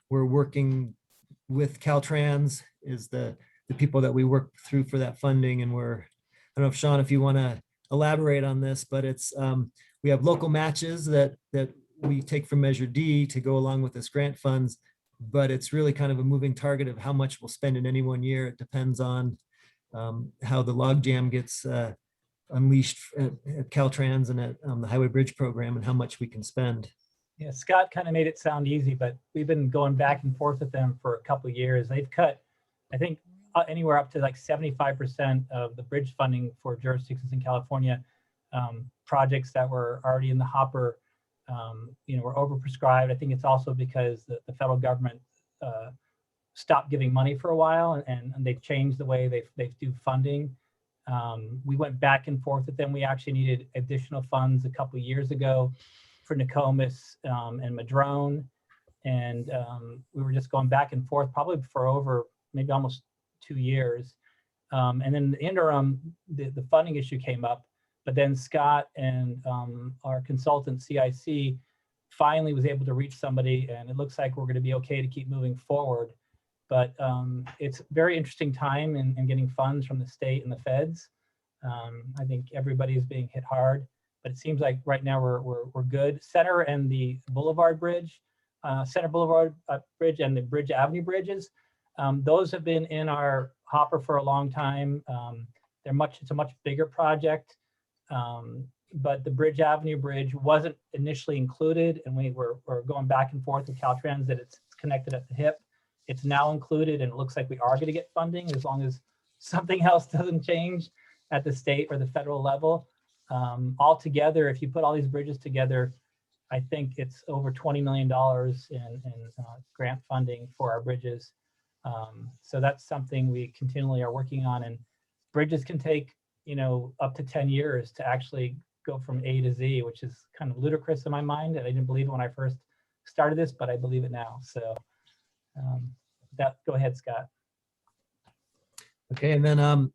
we're working with Caltrans is the people that we work through for that funding. And I don't know if Sean, if you want to elaborate on this, but it's we have local matches that we take from Measure D to go along with this grant funds, but it's really kind of a moving target of how much we'll spend in any one year. It depends on how the logjam gets unleashed at Caltrans and at the Highway Bridge Program and how much we can spend. Yeah, Scott kind of made it sound easy, but we've been going back and forth with them for a couple of years. They've cut, I think, anywhere up to like 75% of the bridge funding for jurisdictions in California. Projects that were already in the hopper, were overprescribed. I think it's also because the federal government stopped giving money for a while, and they've changed the way they do funding. We went back and forth with them. We actually needed additional funds a couple of years ago for Nokomis and Madrone. And we were just going back and forth probably for over maybe almost 2 years. And then in the interim, the funding issue came up, but then Scott and our consultant CIC finally was able to reach somebody, and it looks like we're going to be okay to keep moving forward. But it's a very interesting time in getting funds from the state and the feds. I think everybody's being hit hard, but it seems like right now we're good. Center and the Boulevard Bridge, Center Boulevard Bridge and the Bridge Avenue bridges, those have been in our hopper for a long time. It's a much bigger project, but the Bridge Avenue Bridge wasn't initially included, and we're going back and forth with Caltrans that it's connected at the hip. It's now included, and it looks like we are going to get funding as long as something else doesn't change at the state or the federal level. Altogether, if you put all these bridges together, I think it's over $20 million in grant funding for our bridges. So that's something we continually are working on, and bridges can take, up to 10 years to actually go from A to Z, which is kind of ludicrous in my mind. And I didn't believe it when I first started this, but I believe it now. So go ahead, Scott. Okay, and then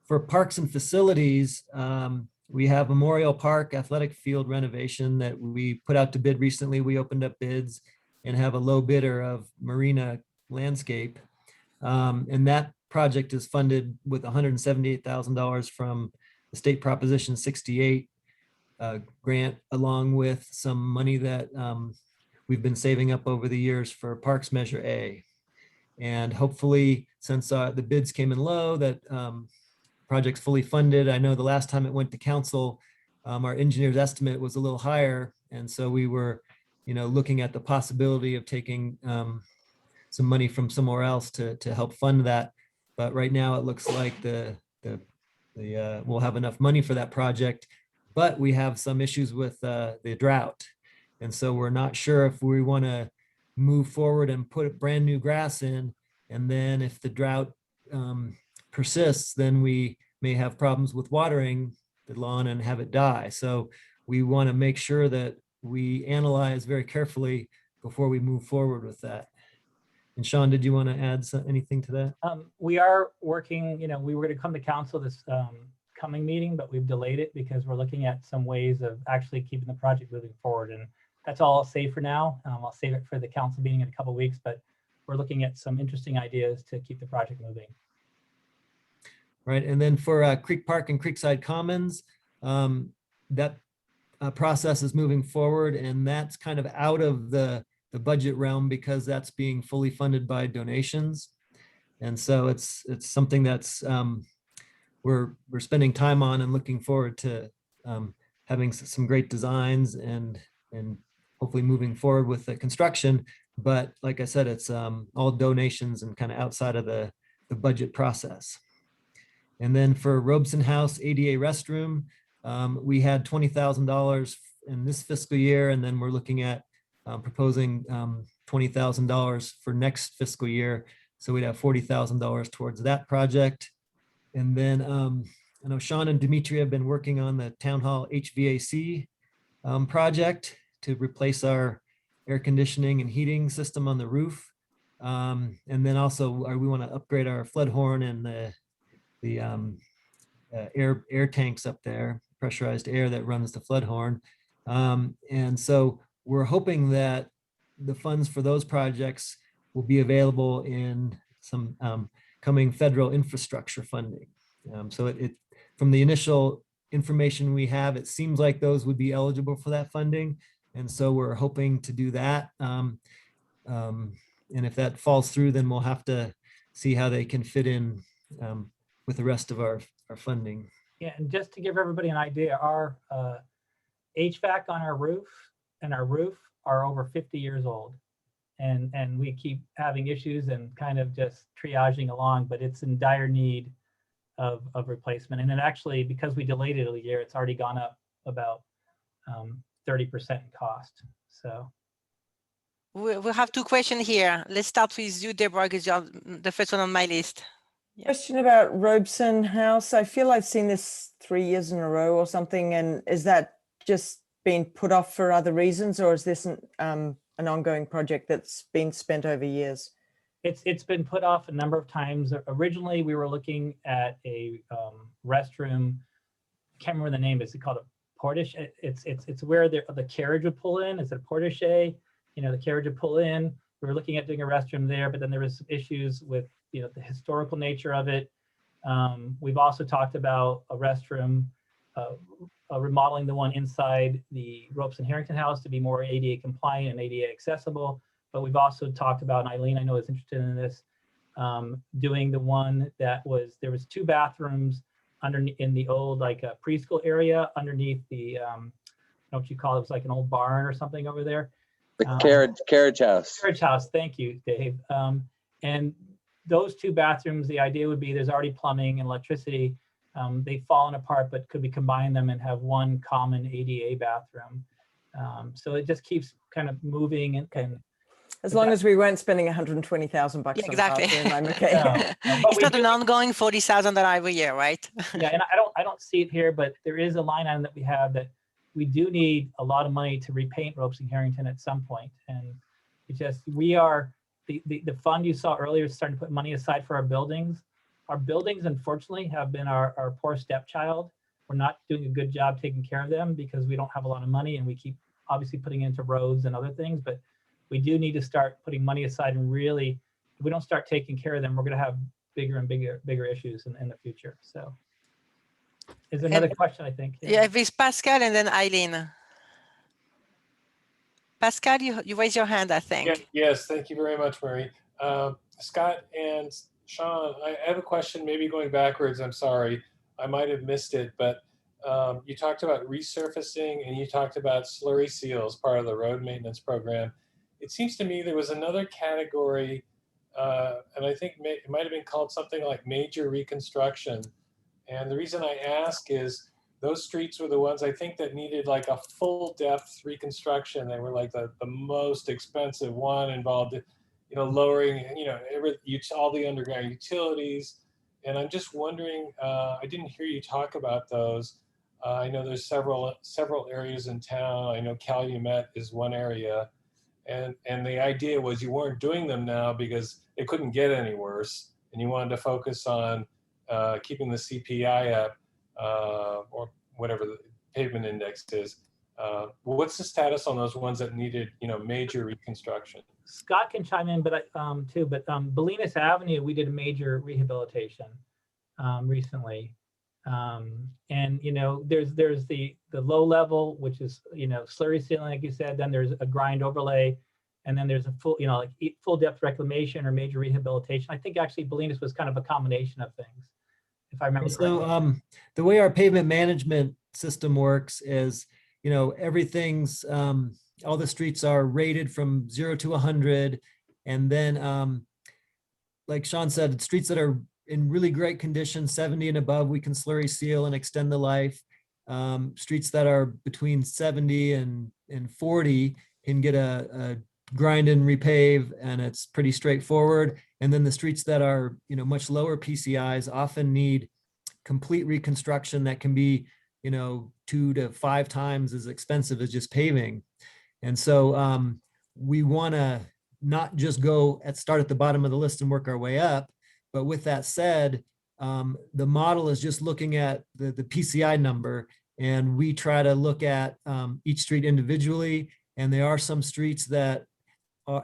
for parks and facilities, we have Memorial Park athletic field renovation that we put out to bid recently. We opened up bids and have a low bidder of Marina Landscape. And that project is funded with $178,000 from the state Proposition 68 grant, along with some money that we've been saving up over the years for Parks Measure A. And hopefully, since the bids came in low, that project's fully funded. I know the last time it went to council, our engineer's estimate was a little higher. And so we were, looking at the possibility of taking some money from somewhere else to help fund that. But right now it looks like we'll have enough money for that project, but we have some issues with the drought. And so we're not sure if we want to move forward and put brand new grass in. And then if the drought persists, then we may have problems with watering the lawn and have it die. So we want to make sure that we analyze very carefully before we move forward with that. And Sean, did you want to add anything to that? We are working, we were going to come to council this coming meeting, but we've delayed it because we're looking at some ways of actually keeping the project moving forward. And that's all I'll say for now. I'll save it for the council meeting in a couple of weeks, but we're looking at some interesting ideas to keep the project moving. Right, and then for Creek Park and Creekside Commons, that process is moving forward, and that's kind of out of the budget realm because that's being fully funded by donations. And so it's something that's we're spending time on and looking forward to having some great designs and hopefully moving forward with the construction. But like I said, it's all donations and kind of outside of the budget process. And then for Robeson House ADA restroom, we had $20,000 in this fiscal year, and then we're looking at proposing $20,000 for next fiscal year. So we'd have $40,000 towards that project. And then I know Sean and Dimitri have been working on the Town Hall HVAC project to replace our air conditioning and heating system on the roof. And then also we want to upgrade our flood horn and the air tanks up there, pressurized air that runs the flood horn. And so we're hoping that the funds for those projects will be available in some coming federal infrastructure funding. So from the initial information we have, it seems like those would be eligible for that funding. And so we're hoping to do that. And if that falls through, then we'll have to see how they can fit in with the rest of our funding. Yeah, and just to give everybody an idea, our HVAC on our roof are over 50 years old. And we keep having issues and kind of just triaging along, but it's in dire need of replacement. And then actually, because we delayed it a year, it's already gone up about 30% in cost. So we have two questions here. Let's start with you, Deborah, because you're the first one on my list. Yeah. Question about Robeson House. I feel I've seen this 3 years in a row or something. And is that just been put off for other reasons, or is this an ongoing project that's been spent over years? It's been put off a number of times. Originally, we were looking at a restroom. I can't remember the name. Is it called a portiche? It's where the carriage would pull in. It's a portiche. The carriage would pull in. We were looking at doing a restroom there, but then there was some issues with, the historical nature of it. We've also talked about a restroom, remodeling the one inside the Ropes and Harrington House to be more ADA compliant and ADA accessible. But we've also talked about, and Eileen, I know is interested in this, doing the one there was 2 bathrooms in the old preschool area underneath the, I don't know what you call it, was like an old barn or something over there. The carriage house. Carriage house, thank you, Dave. And those 2 bathrooms, the idea would be there's already plumbing and electricity. They've fallen apart, but could we combine them and have one common ADA bathroom? So it just keeps kind of moving and as long as we weren't spending $120,000 on exactly. a bathroom, I'm okay. It's not an ongoing $40,000 every year, right? Yeah, and I don't see it here, but there is a line item that we have that we do need a lot of money to repaint Ropes and Harrington at some point. And it just, we are, the fund you saw earlier is starting to put money aside for our buildings. Our buildings, unfortunately, have been our poor stepchild. We're not doing a good job taking care of them because we don't have a lot of money, and we keep obviously putting into roads and other things, but we do need to start putting money aside and really, if we don't start taking care of them, we're going to have bigger and bigger issues in the future. So is there another question, I think? Yeah, it's Pascal and then Eileen. Pascal, you raise your hand, I think. Yeah, yes, thank you very much, Marie. Scott and Sean, I have a question, maybe going backwards. I'm sorry, I might have missed it, but you talked about resurfacing and you talked about slurry seals, part of the road maintenance program. It seems to me there was another category, and I think it might have been called something like major reconstruction. And the reason I ask is those streets were the ones I think that needed like a full depth reconstruction. They were like the most expensive one, involved, lowering, all the underground utilities. And I'm just wondering, I didn't hear you talk about those. I know there's several areas in town. I know Calumet is one area. And the idea was you weren't doing them now because it couldn't get any worse. And you wanted to focus on keeping the CPI up, or whatever the pavement index is. What's the status on those ones that needed, major reconstruction? Scott can chime in, but too. But Bolinas Avenue, we did a major rehabilitation recently, and there's the low level, which is slurry sealing, like you said. Then there's a grind overlay, and then there's a full full depth reclamation or major rehabilitation. I think actually Bolinas was kind of a combination of things, if I remember correctly. So the way our pavement management system works is, everything's, all the streets are rated from 0 to 100. And then, like Sean said, streets that are in really great condition, 70 and above, we can slurry seal and extend the life. Streets that are between 70 and 40 can get a grind and repave, and it's pretty straightforward. And then the streets that are, much lower PCIs often need complete reconstruction that can be, 2 to 5 times as expensive as just paving. And so we want to not just start at the bottom of the list and work our way up. But with that said, the model is just looking at the PCI number, and we try to look at each street individually. And there are some streets that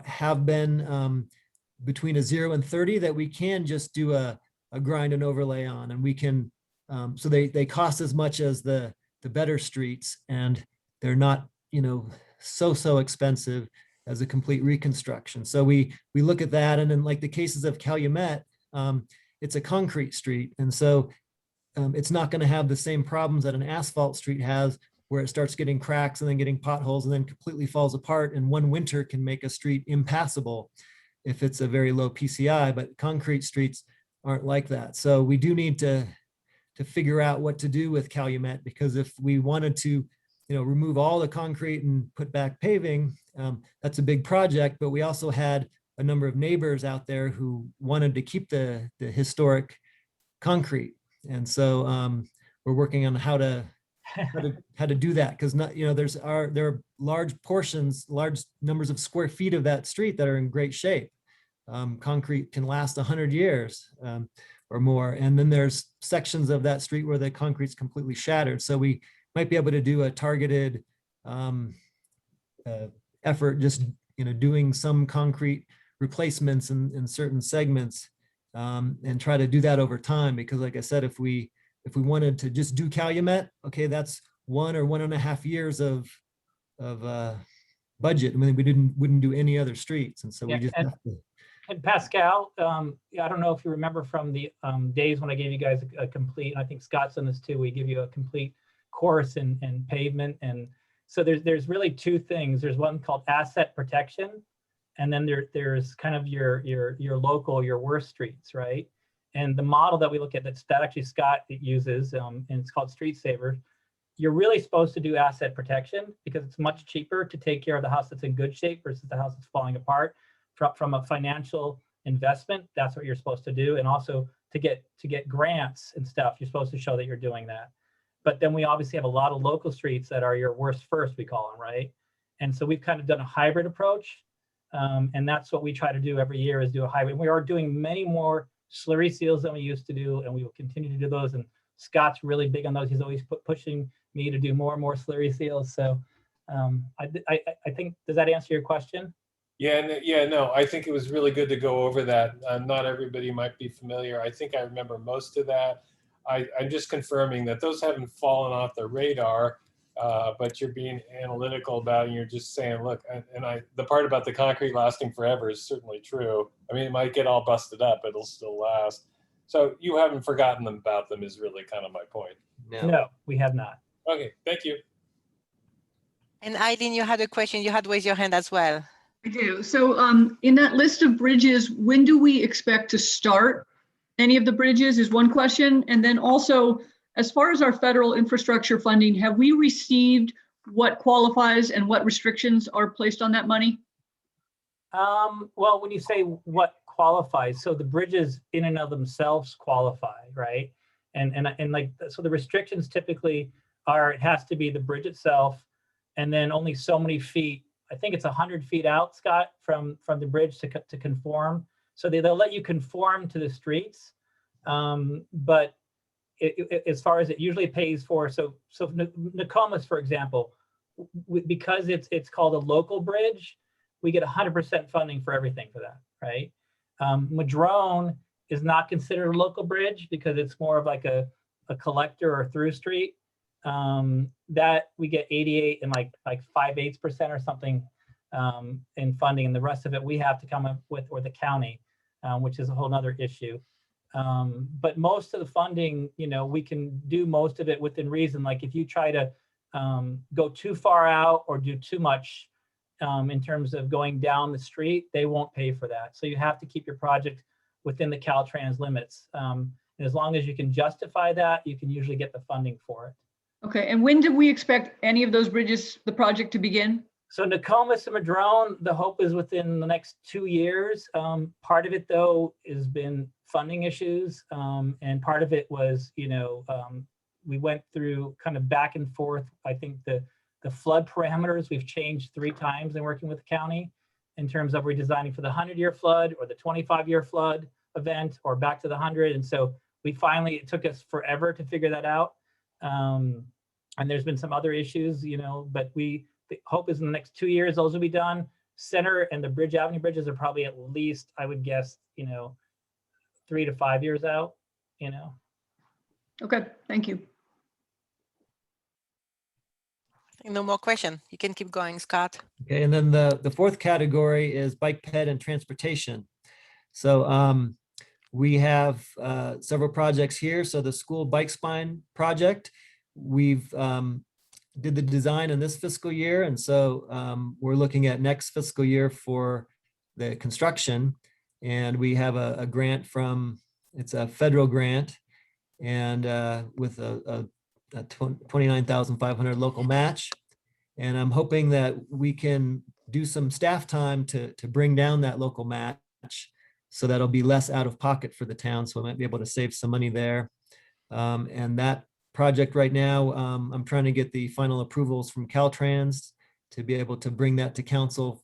have been between a 0 and 30 that we can just do a grind and overlay on, and we can, so they cost as much as the better streets, and they're not, so expensive as a complete reconstruction. So we look at that, and in like the cases of Calumet, it's a concrete street. And so it's not going to have the same problems that an asphalt street has, where it starts getting cracks and then getting potholes and then completely falls apart. And one winter can make a street impassable if it's a very low PCI, but concrete streets aren't like that. So we do need to figure out what to do with Calumet, because if we wanted to, remove all the concrete and put back paving, that's a big project. But we also had a number of neighbors out there who wanted to keep the historic concrete. And so we're working on how to do that, because there are large portions, large numbers of square feet of that street that are in great shape. Concrete can last 100 years or more. And then there's sections of that street where the concrete's completely shattered. So we might be able to do a targeted effort, just doing some concrete replacements in certain segments, and try to do that over time. Because like I said, if we wanted to just do Calumet, okay, that's 1 or 1.5 years of budget. I mean, we wouldn't do any other streets, and so we Yeah, just have to. And Pascal, I don't know if you remember from the days when I gave you guys a complete, I think Scott's done this too, we give you a complete course in pavement. And so there's really two things. There's one called asset protection, and then there's kind of your local, your worst streets, right? And the model that we look at, that actually Scott uses, and it's called Street Saver. You're really supposed to do asset protection because it's much cheaper to take care of the house that's in good shape versus the house that's falling apart. From a financial investment, that's what you're supposed to do. And also to get grants and stuff, you're supposed to show that you're doing that. But then we obviously have a lot of local streets that are your worst first, we call them, right? And so we've kind of done a hybrid approach. And that's what we try to do every year, is do a hybrid. We are doing many more slurry seals than we used to do, and we will continue to do those. And Scott's really big on those. He's always pushing me to do more and more slurry seals. So I think, does that answer your question? Yeah, no, I think it was really good to go over that. Not everybody might be familiar. I think I remember most of that. I'm just confirming that those haven't fallen off the radar, but you're being analytical about it, and you're just saying, look, the part about the concrete lasting forever is certainly true. I mean, it might get all busted up, but it'll still last. So you haven't forgotten about them is really kind of my point. No, we have not. Okay, thank you. And Eileen, you had a question. You had raised your hand as well. I do. So in that list of bridges, when do we expect to start any of the bridges is one question. And then also, as far as our federal infrastructure funding, have we received what qualifies and what restrictions are placed on that money? Well, when you say what qualifies, so the bridges in and of themselves qualify, right? And like, so the restrictions typically are, it has to be the bridge itself, and then only so many feet. I think it's 100 feet out, Scott, from the bridge to conform. So they'll let you conform to the streets, but as far as it usually pays for, so Nokomis, for example, because it's called a local bridge, we get 100% funding for everything for that, right? Madrone is not considered a local bridge because it's more of like a collector or through street. That we get 88 and like 5/8% or something in funding, and the rest of it we have to come up with, or the county, which is a whole nother issue. But most of the funding, we can do most of it within reason. Like if you try to go too far out or do too much in terms of going down the street, they won't pay for that. So you have to keep your project within the Caltrans limits. And as long as you can justify that, you can usually get the funding for it. Okay, and when do we expect any of those bridges, the project to begin? So Nokomis and Madrone, the hope is within the next 2 years. Part of it though has been funding issues, and part of it was, we went through kind of back and forth. I think the flood parameters we've changed 3 times in working with the county in terms of redesigning for the 100-year flood or the 25-year flood event or back to the 100. And so we finally, it took us forever to figure that out. And there's been some other issues, but the hope is in the next 2 years, those will be done. Center and the Bridge Avenue bridges are probably at least, I would guess, 3 to 5 years out, Okay, thank you. No more question. You can keep going, Scott. Okay, and then the fourth category is bike ped and transportation. So we have several projects here. So the school bike spine project, we've did the design in this fiscal year. And so we're looking at next fiscal year for the construction. And we have a grant it's a federal grant, and with a $29,500 local match. And I'm hoping that we can do some staff time to bring down that local match, so that'll be less out of pocket for the town. So I might be able to save some money there. And that project right now, I'm trying to get the final approvals from Caltrans to be able to bring that to council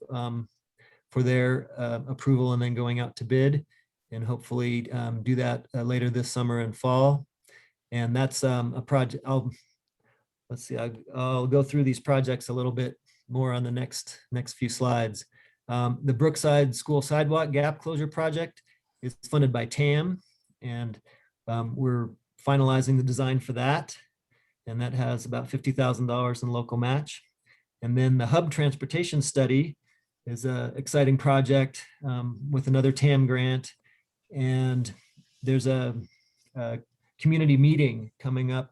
for their approval, and then going out to bid, and hopefully do that later this summer and fall. And that's a project. Let's see, I'll go through these projects a little bit more on the next few slides. The Brookside School Sidewalk Gap Closure Project is funded by TAM, and we're finalizing the design for that. And that has about $50,000 in local match. And then the Hub Transportation Study is an exciting project with another TAM grant. And there's a community meeting coming up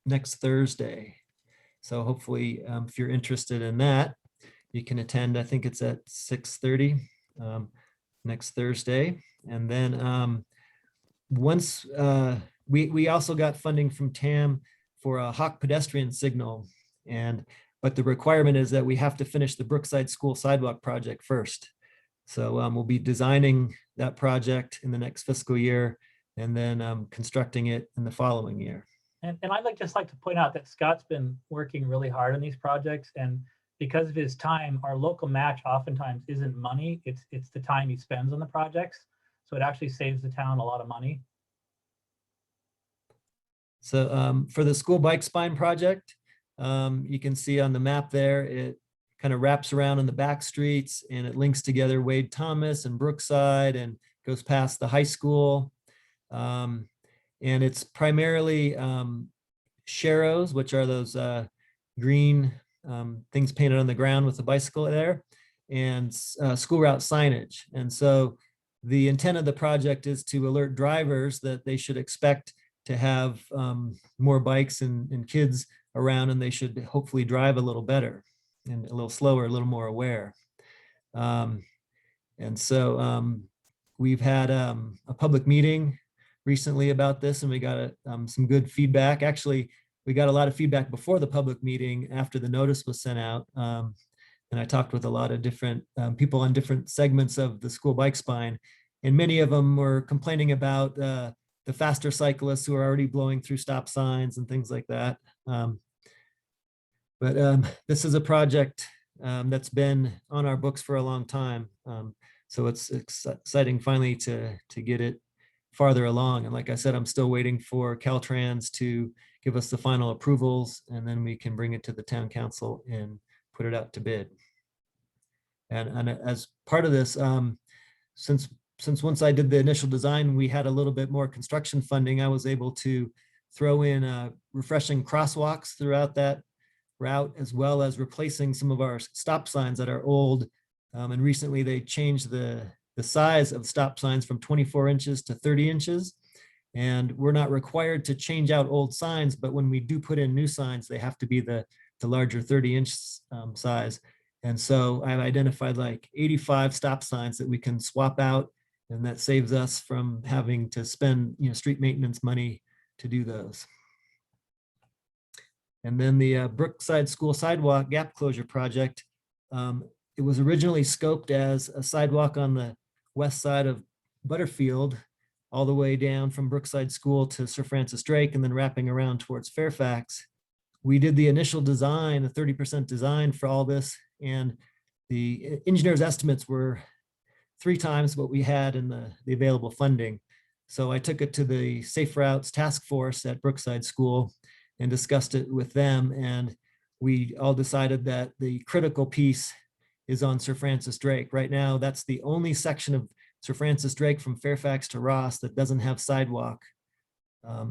next Thursday. So hopefully, if you're interested in that, you can attend. I think it's at 6:30 next Thursday. And then once we also got funding from TAM for a Hawk pedestrian signal, but the requirement is that we have to finish the Brookside School Sidewalk project first. So we'll be designing that project in the next fiscal year and then constructing it in the following year. And I'd just like to point out that Scott's been working really hard on these projects, and because of his time, our local match oftentimes isn't money, it's the time he spends on the projects. So it actually saves the town a lot of money. So for the school bike spine project, you can see on the map there, it kind of wraps around in the back streets and it links together Wade Thomas and Brookside and goes past the high school. And it's primarily sharrows, which are those green things painted on the ground with the bicycle there, and school route signage. And so the intent of the project is to alert drivers that they should expect to have more bikes and kids around, and they should hopefully drive a little better and a little slower, a little more aware. And so we've had a public meeting recently about this, and we got some good feedback. Actually, we got a lot of feedback before the public meeting after the notice was sent out. And I talked with a lot of different people on different segments of the school bike spine, and many of them were complaining about the faster cyclists who are already blowing through stop signs and things like that. But this is a project that's been on our books for a long time. So it's exciting finally to get it farther along. And like I said, I'm still waiting for Caltrans to give us the final approvals, and then we can bring it to the town council and put it out to bid. And as part of this, since once I did the initial design, we had a little bit more construction funding, I was able to throw in refreshing crosswalks throughout that route, as well as replacing some of our stop signs that are old. And recently they changed the size of stop signs from 24 inches to 30 inches. And we're not required to change out old signs, but when we do put in new signs, they have to be the larger 30-inch size. And so I've identified like 85 stop signs that we can swap out, and that saves us from having to spend, street maintenance money to do those. And then the Brookside School Sidewalk Gap Closure Project, it was originally scoped as a sidewalk on the west side of Butterfield, all the way down from Brookside School to Sir Francis Drake, and then wrapping around towards Fairfax. We did the initial design, a 30% design for all this, and the engineer's estimates were 3 times what we had in the available funding. So I took it to the Safe Routes Task Force at Brookside School and discussed it with them, and we all decided that the critical piece is on Sir Francis Drake. Right now, that's the only section of Sir Francis Drake from Fairfax to Ross that doesn't have sidewalk.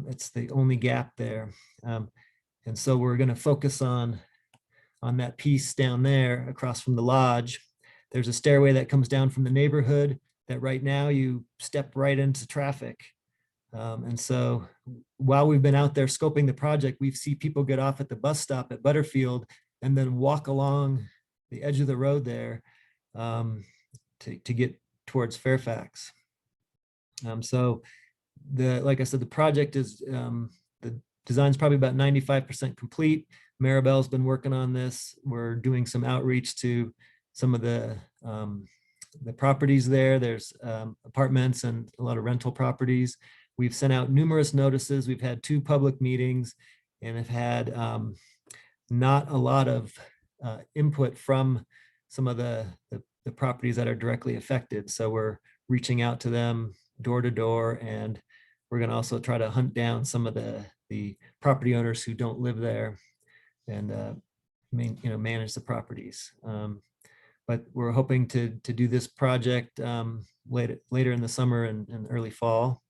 It's the only gap there. And so we're going to focus on that piece down there across from the lodge. There's a stairway that comes down from the neighborhood that right now you step right into traffic. And so while we've been out there scoping the project, we've seen people get off at the bus stop at Butterfield and then walk along the edge of the road there to get towards Fairfax. So like I said, the project is, the design's probably about 95% complete. Maribel's been working on this. We're doing some outreach to some of the properties there. There's apartments and a lot of rental properties. We've sent out numerous notices. We've had 2 public meetings and have had not a lot of input from some of the properties that are directly affected. So we're reaching out to them door to door, and we're going to also try to hunt down some of the property owners who don't live there and manage the properties. but we're hoping to do this project later in the summer and early fall.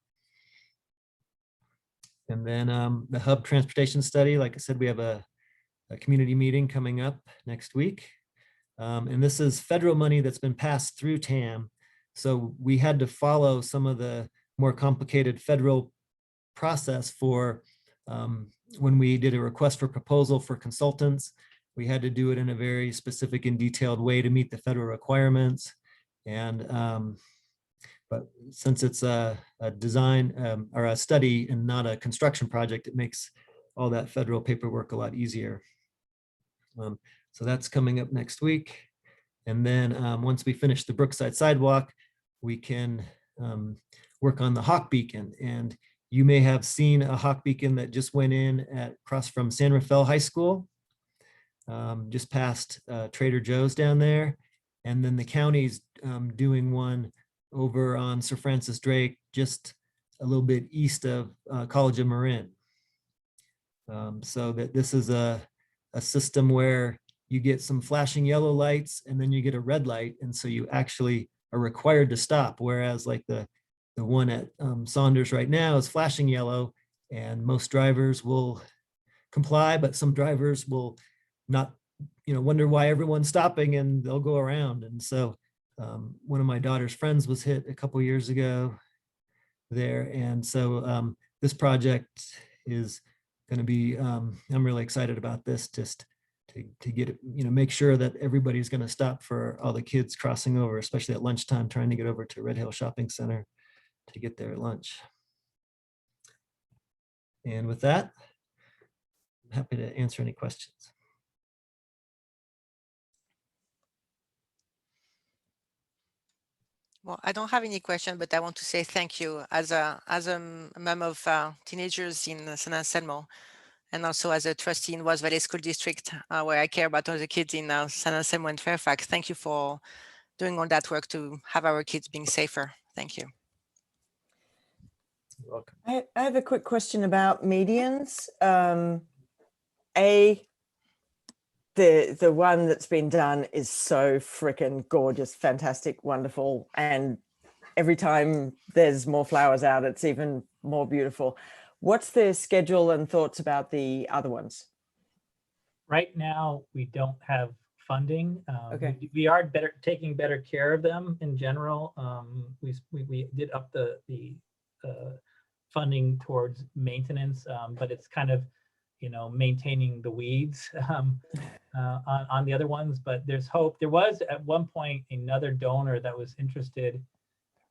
And then the hub transportation study, like I said, we have a community meeting coming up next week. And this is federal money that's been passed through TAM. So we had to follow some of the more complicated federal process for when we did a request for proposal for consultants. We had to do it in a very specific and detailed way to meet the federal requirements. And but since it's a design or a study and not a construction project, it makes all that federal paperwork a lot easier. So that's coming up next week. And then once we finish the Brookside sidewalk, we can work on the Hawk Beacon. And you may have seen a Hawk Beacon that just went in across from San Rafael High School, just past Trader Joe's down there. And then the county's doing one over on Sir Francis Drake, just a little bit east of College of Marin. So that this is a system where you get some flashing yellow lights and then you get a red light. And so you actually are required to stop. Whereas like the one at Saunders right now is flashing yellow, and most drivers will comply, but some drivers will not, wonder why everyone's stopping, and they'll go around. And so one of my daughter's friends was hit a couple years ago there. And so this project is going to be, I'm really excited about this, just to get it, make sure that everybody's going to stop for all the kids crossing over, especially at lunchtime, trying to get over to Red Hill Shopping Center to get their lunch. And with that, I'm happy to answer any questions. Well, I don't have any question, but I want to say thank you as a mom of teenagers in San Anselmo, and also as a trustee in West Valley School District, where I care about all the kids in San Anselmo and Fairfax. Thank you for doing all that work to have our kids being safer. Thank you. You're welcome. I have a quick question about medians. The one that's been done is so freaking gorgeous, fantastic, wonderful. And every time there's more flowers out, it's even more beautiful. What's the schedule and thoughts about the other ones? Right now, we don't have funding. Okay. We are taking better care of them in general. We did up the funding towards maintenance, but it's kind of, maintaining the weeds on the other ones. But there's hope. There was at one point another donor that was interested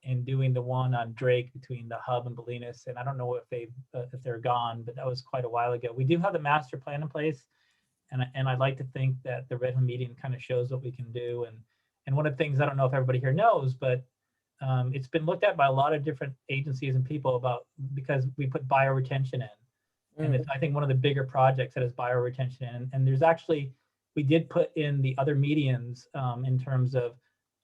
in doing the one on Drake between the hub and Bolinas, and I don't know if they're gone, but that was quite a while ago. We do have the master plan in place, and I'd like to think that the Red Hill median kind of shows what we can do. And one of the things, I don't know if everybody here knows, but it's been looked at by a lot of different agencies and people because we put bioretention in. And it's, I think, one of the bigger projects that is bioretention in. And there's actually, we did put in the other medians in terms of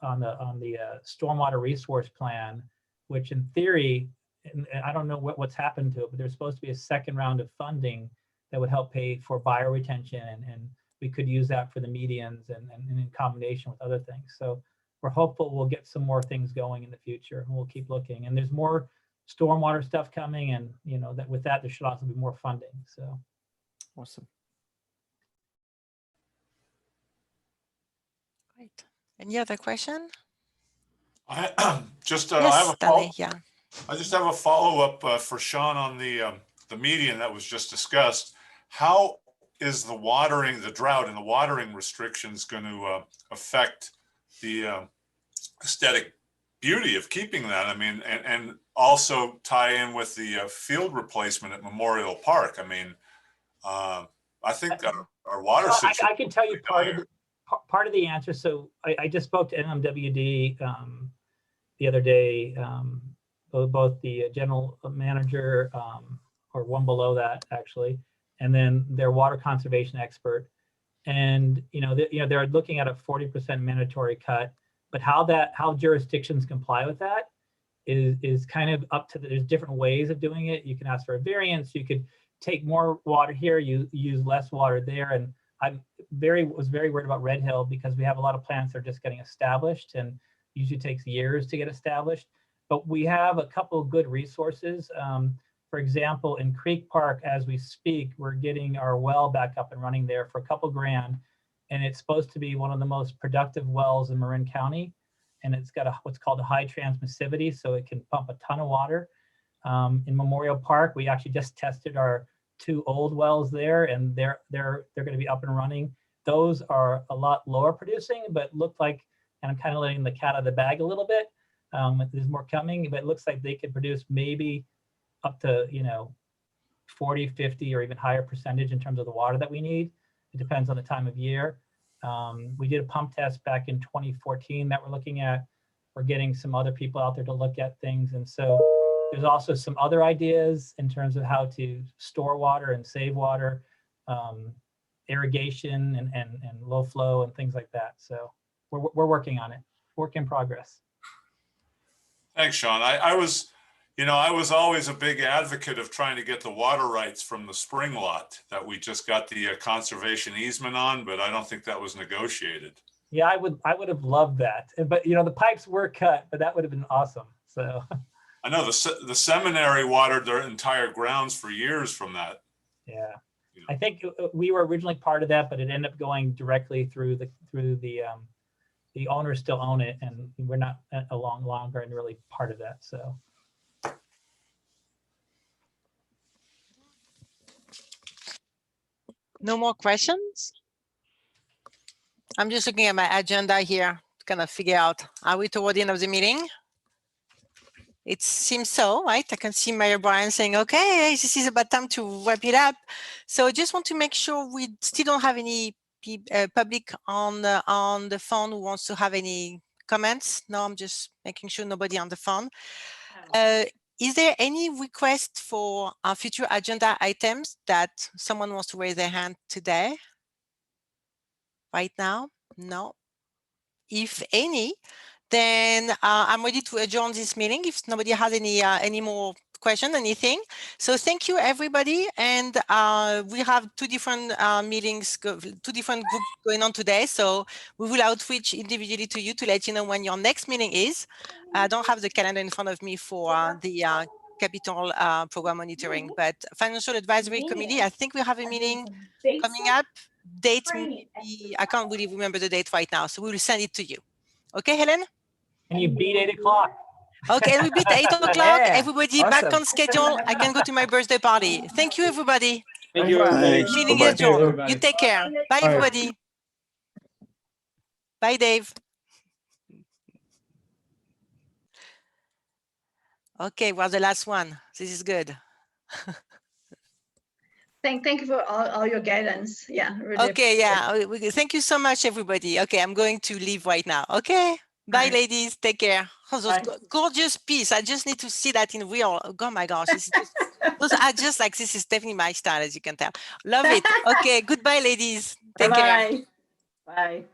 on the stormwater resource plan, which in theory, and I don't know what's happened to it, but there's supposed to be a second round of funding that would help pay for bioretention, and we could use that for the medians and in combination with other things. So we're hopeful we'll get some more things going in the future, and we'll keep looking. And there's more stormwater stuff coming, and that with that there should also be more funding. So awesome. Great. Any other question? I just Yes, I have a Danny, yeah. I just have a follow-up for Sean on the median that was just discussed. How is the drought and the watering restrictions going to affect the aesthetic beauty of keeping that? I mean, and also tie in with the field replacement at Memorial Park. I mean, I think our water situation. I can tell you part of the answer. So I just spoke to NMWD the other day, both the general manager or one below that actually, and then their water conservation expert. And they're looking at a 40% mandatory cut, but how jurisdictions comply with that is kind of up to there's different ways of doing it. You can ask for a variance. You could take more water here, you use less water there. And was very worried about Red Hill because we have a lot of plants that are just getting established and usually takes years to get established. But we have a couple of good resources. For example, in Creek Park, as we speak, we're getting our well back up and running there for a couple grand. And it's supposed to be one of the most productive wells in Marin County. And it's got what's called a high transmissivity, so it can pump a ton of water. In Memorial Park, we actually just tested our 2 old wells there, and they're going to be up and running. Those are a lot lower producing, but look like, and I'm kind of letting the cat out of the bag a little bit. There's more coming, but it looks like they could produce maybe up to 40, 50, or even higher percentage in terms of the water that we need. It depends on the time of year. We did a pump test back in 2014 that we're looking at. We're getting some other people out there to look at things. And so there's also some other ideas in terms of how to store water and save water, irrigation and low flow and things like that. So we're working on it. Work in progress. Thanks, Sean. I was always a big advocate of trying to get the water rights from the spring lot that we just got the conservation easement on, but I don't think that was negotiated. Yeah, I would have loved that. But the pipes were cut, but that would have been awesome. So I know the seminary watered their entire grounds for years from that. Yeah, I think we were originally part of that, but it ended up going directly through the owners still own it, and we're not longer and really part of that. So. No more questions? I'm just looking at my agenda here to kind of figure out, are we toward the end of the meeting? It seems so, right? I can see Mayor Brian saying, okay, this is about time to wrap it up. So I just want to make sure we still don't have any public on the phone who wants to have any comments. No, I'm just making sure nobody on the phone. Is there any request for future agenda items that someone wants to raise their hand today? Right now? No. If any, then I'm ready to adjourn this meeting if nobody has any more question, anything. So thank you, everybody. And we have 2 different meetings, 2 different groups going on today. So we will outreach individually to you to let you know when your next meeting is. I don't have the calendar in front of me for the capital program monitoring, but Financial Advisory Committee, I think we have a meeting coming up. Date, I can't really remember the date right now, so we will send it to you. Okay, Helen? And you beat 8 o'clock. Okay, we beat 8 o'clock. Yeah, Everybody awesome. back on schedule. I can go to my birthday party. Thank you, everybody. Thank you. Thanks. Meeting Bye-bye. adjourned. You take care. Bye, everybody. Bye, Dave. Okay, well, the last one. This is good. Thank you for all your guidance. Yeah. Really Okay, yeah. Thank you so much, everybody. Okay, I'm going to leave right now. Okay. Bye, ladies. Take care. Oh, those gorgeous piece. I just need to see that in real. Oh my gosh. Those are just like, this is definitely my style, as you can tell. Love it. Okay. Goodbye, ladies. Take care. Bye. Bye.